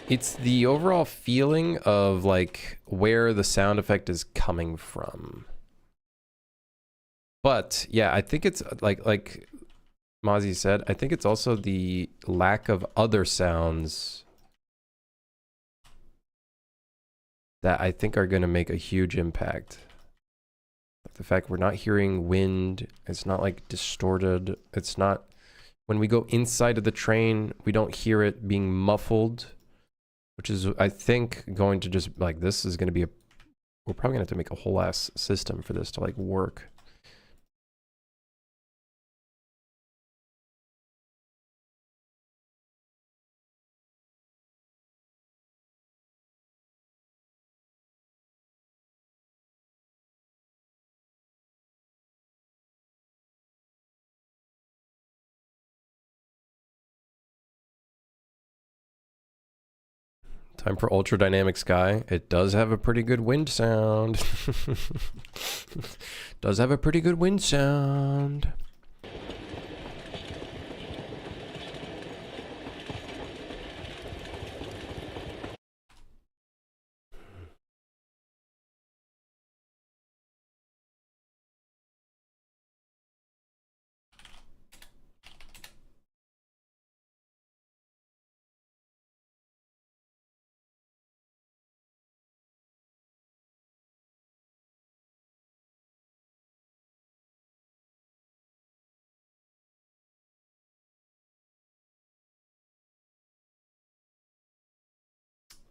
A: It's the overall feeling of like where the sound effect is coming from. But yeah, I think it's like Mozzie said, I think it's also the lack of other sounds that I think are going to make a huge impact. Like the fact we're not hearing wind, it's not like distorted, it's not, when we go inside of the train, we don't hear it being muffled, which is, I think, going to just, like, this is going to be a, we're probably going to have to make a whole ass system for this to like work. Time for ultra dynamic sky. It does have a pretty good wind sound. Does have a pretty good wind sound.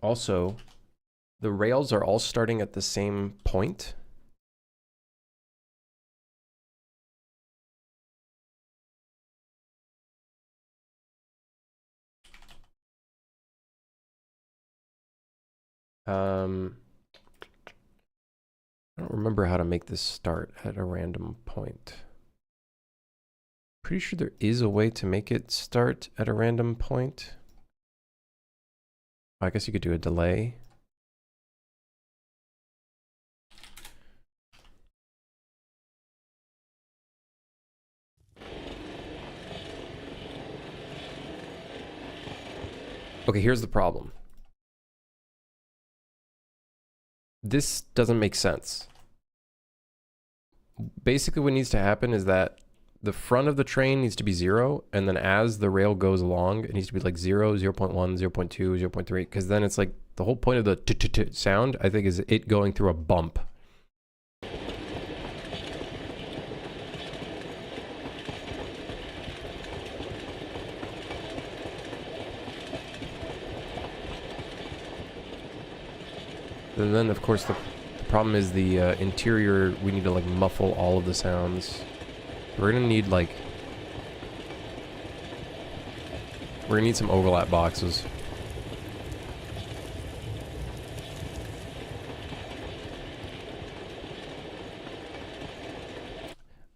A: Also, the rails are all starting at the same point. I don't remember how to make this start at a random point. Pretty sure there is a way to make it start at a random point. I guess you could do a delay. Okay, here's the problem. This doesn't make sense. Basically what needs to happen is that the front of the train needs to be 0, and then as the rail goes along, it needs to be like 0, 0.1, 0.2, 0.3, because then it's like the whole point of the t-t-t sound, I think, is it going through a bump. And then, of course, the problem is the interior, we need to like muffle all of the sounds. We're gonna need like, we're gonna need some overlap boxes.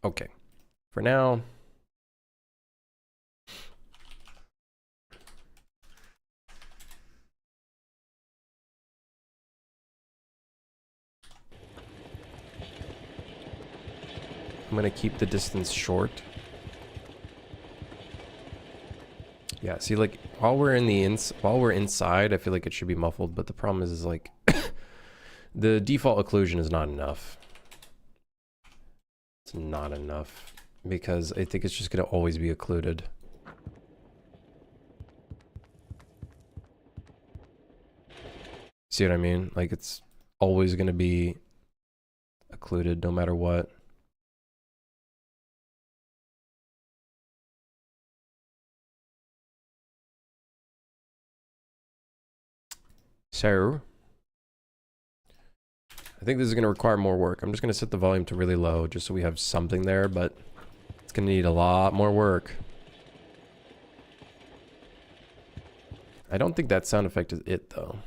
A: Okay. For now, I'm gonna keep the distance short. Yeah, see, like while we're inside, I feel like it should be muffled, but the problem is like the default occlusion is not enough. It's not enough because I think it's just gonna always be occluded. See what I mean? Like it's always gonna be occluded no matter what. So I think this is going to require more work. I'm just going to set the volume to really low just so we have something there, but it's going to need a lot more work. I don't think that sound effect is it, though.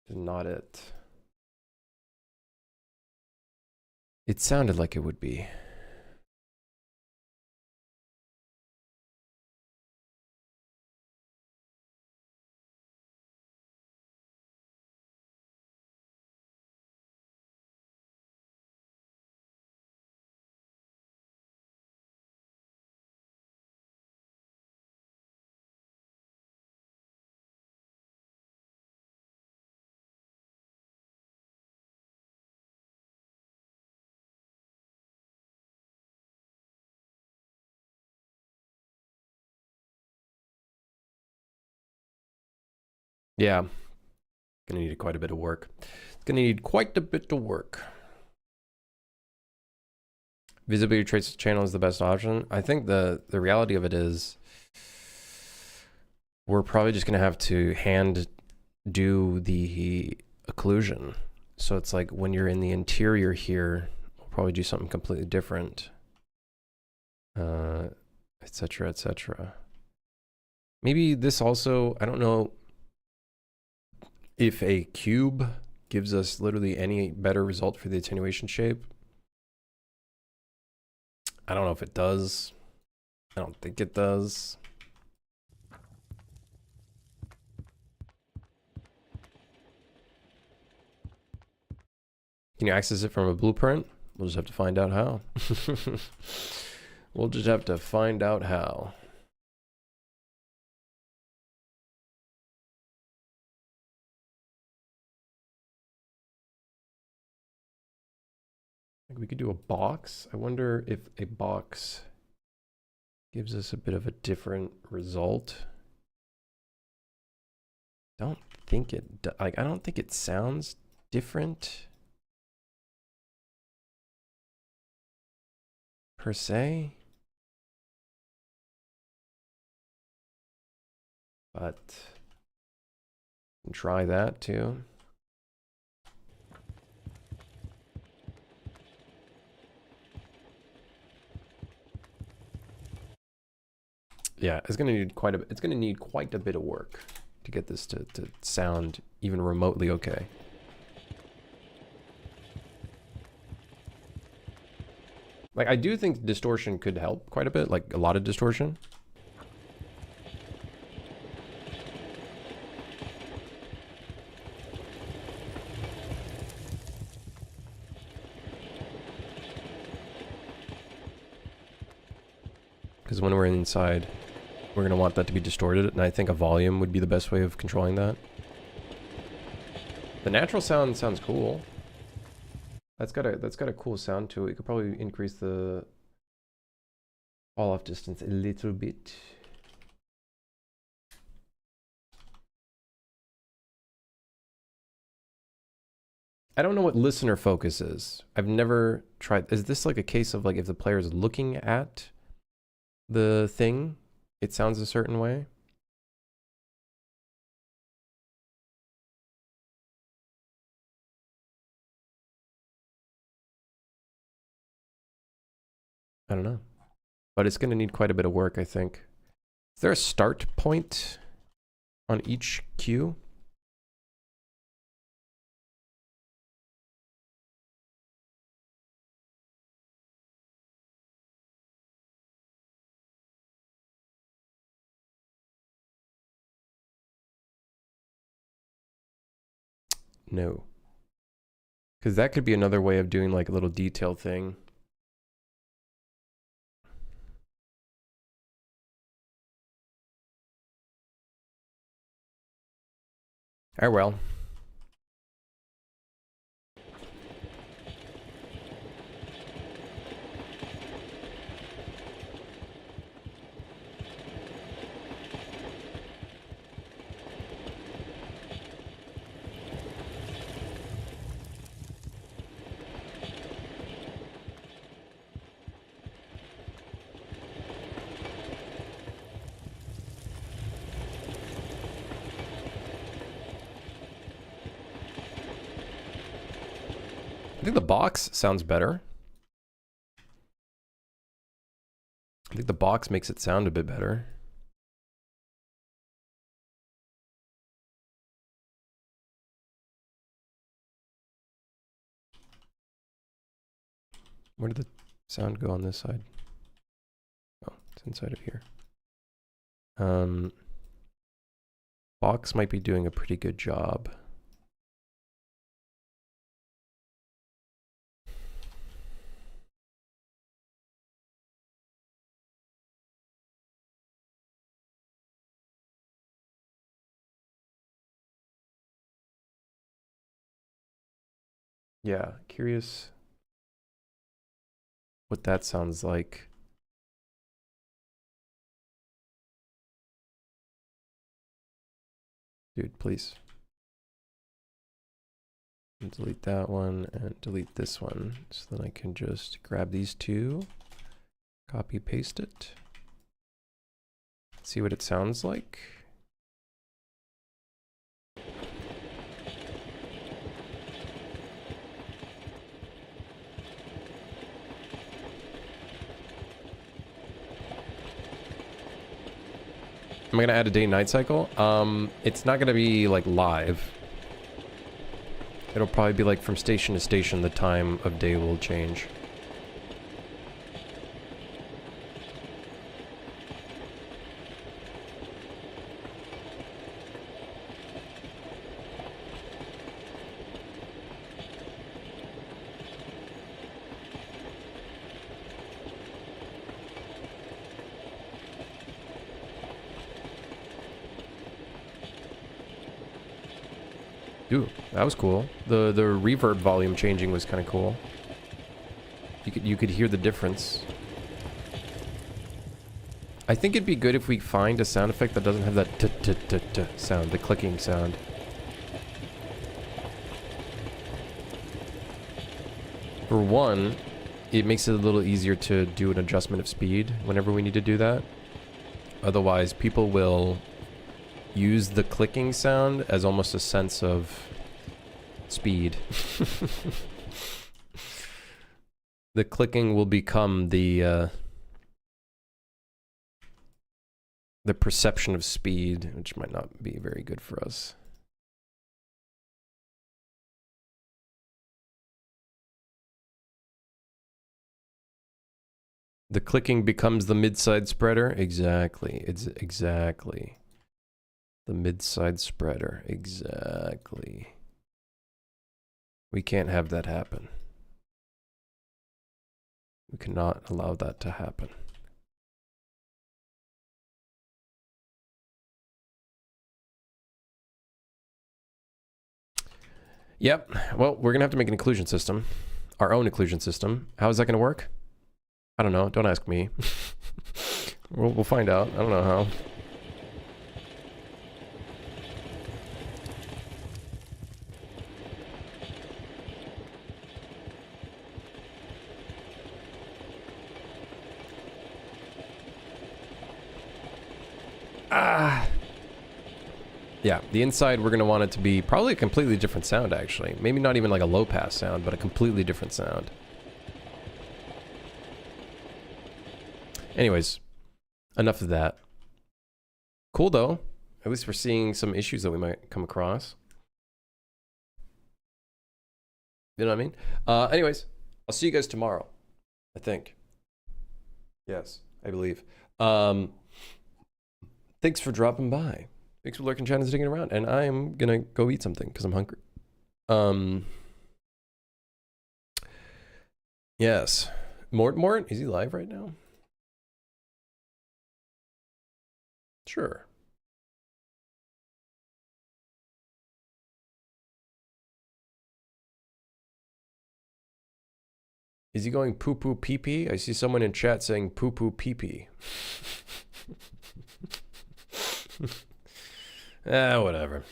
A: Not it. It sounded like it would be. Yeah. Gonna need quite a bit of work. It's gonna need quite a bit of work. Visibility trace channel is the best option. I think the reality of it is we're probably just gonna have to hand do the occlusion. So it's like when you're in the interior here, we'll probably do something completely different. Etc., etc. Maybe this also, I don't know if a cube gives us literally any better result for the attenuation shape. I don't know if it does. I don't think it does. Can you access it from a blueprint? We'll just have to find out how. We'll just have to find out how. Like we could do a box. I wonder if a box gives us a bit of a different result. Don't think it, like, I don't think it sounds different per se. But try that too. Yeah, it's gonna need quite a bit of work to get this to sound even remotely okay. Like I do think distortion could help quite a bit, like a lot of distortion. Because when we're inside, we're going to want that to be distorted, and I think a volume would be the best way of controlling that. The natural sound sounds cool. That's got a cool sound to it. You could probably increase the fall off distance a little bit. I don't know what listener focus is. I've never tried. Is this like a case of like if the player is looking at the thing, it sounds a certain way? I don't know. But it's going to need quite a bit of work, I think. Is there a start point on each cue? No. Because that could be another way of doing like a little detail thing. Oh well. I think the box sounds better. I think the box makes it sound a bit better. Where did the sound go on this side? Oh, it's inside of here. Box might be doing a pretty good job. Yeah, curious what that sounds like. Dude, please. And delete that one and delete this one. So then I can just grab these two, copy paste it, see what it sounds like. Am I gonna add a day-night cycle? It's not gonna be like live. It'll probably be like from station to station, the time of day will change. Ooh, that was cool. The reverb volume changing was kind of cool. You could hear the difference. I think it'd be good if we find a sound effect that doesn't have that t-t-t-t sound, the clicking sound. For one, it makes it a little easier to do an adjustment of speed whenever we need to do that. Otherwise, people will use the clicking sound as almost a sense of speed. The clicking will become the perception of speed, which might not be very good for us. The clicking becomes the mid-side spreader. Exactly. It's exactly. The mid-side spreader. Exactly. We can't have that happen. We cannot allow that to happen. Yep. Well, we're going to have to make an occlusion system. Our own occlusion system. How is that going to work? I don't know. Don't ask me. We'll find out. I don't know how. Yeah, the inside we're going to want it to be probably a completely different sound, actually. Maybe not even like a low-pass sound, but a completely different sound. Anyways, enough of that. Cool, though. At least we're seeing some issues that we might come across. You know what I mean? Anyways, I'll see you guys tomorrow, I think. Yes, I believe. Thanks for dropping by. Thanks for lurking, chatting, and sticking around. And I'm gonna go eat something because I'm hungry. Yes. Mort, is he live right now? Sure. Is he going poo poo pee pee? I see someone in chat saying poo poo pee pee. Whatever.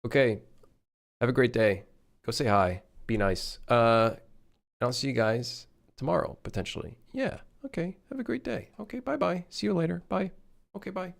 A: Okay. Have a great day. Go say hi. Be nice. I'll see you guys tomorrow, potentially. Yeah. Okay. Have a great day. Okay. Bye-bye. See you later. Bye. Okay. Bye.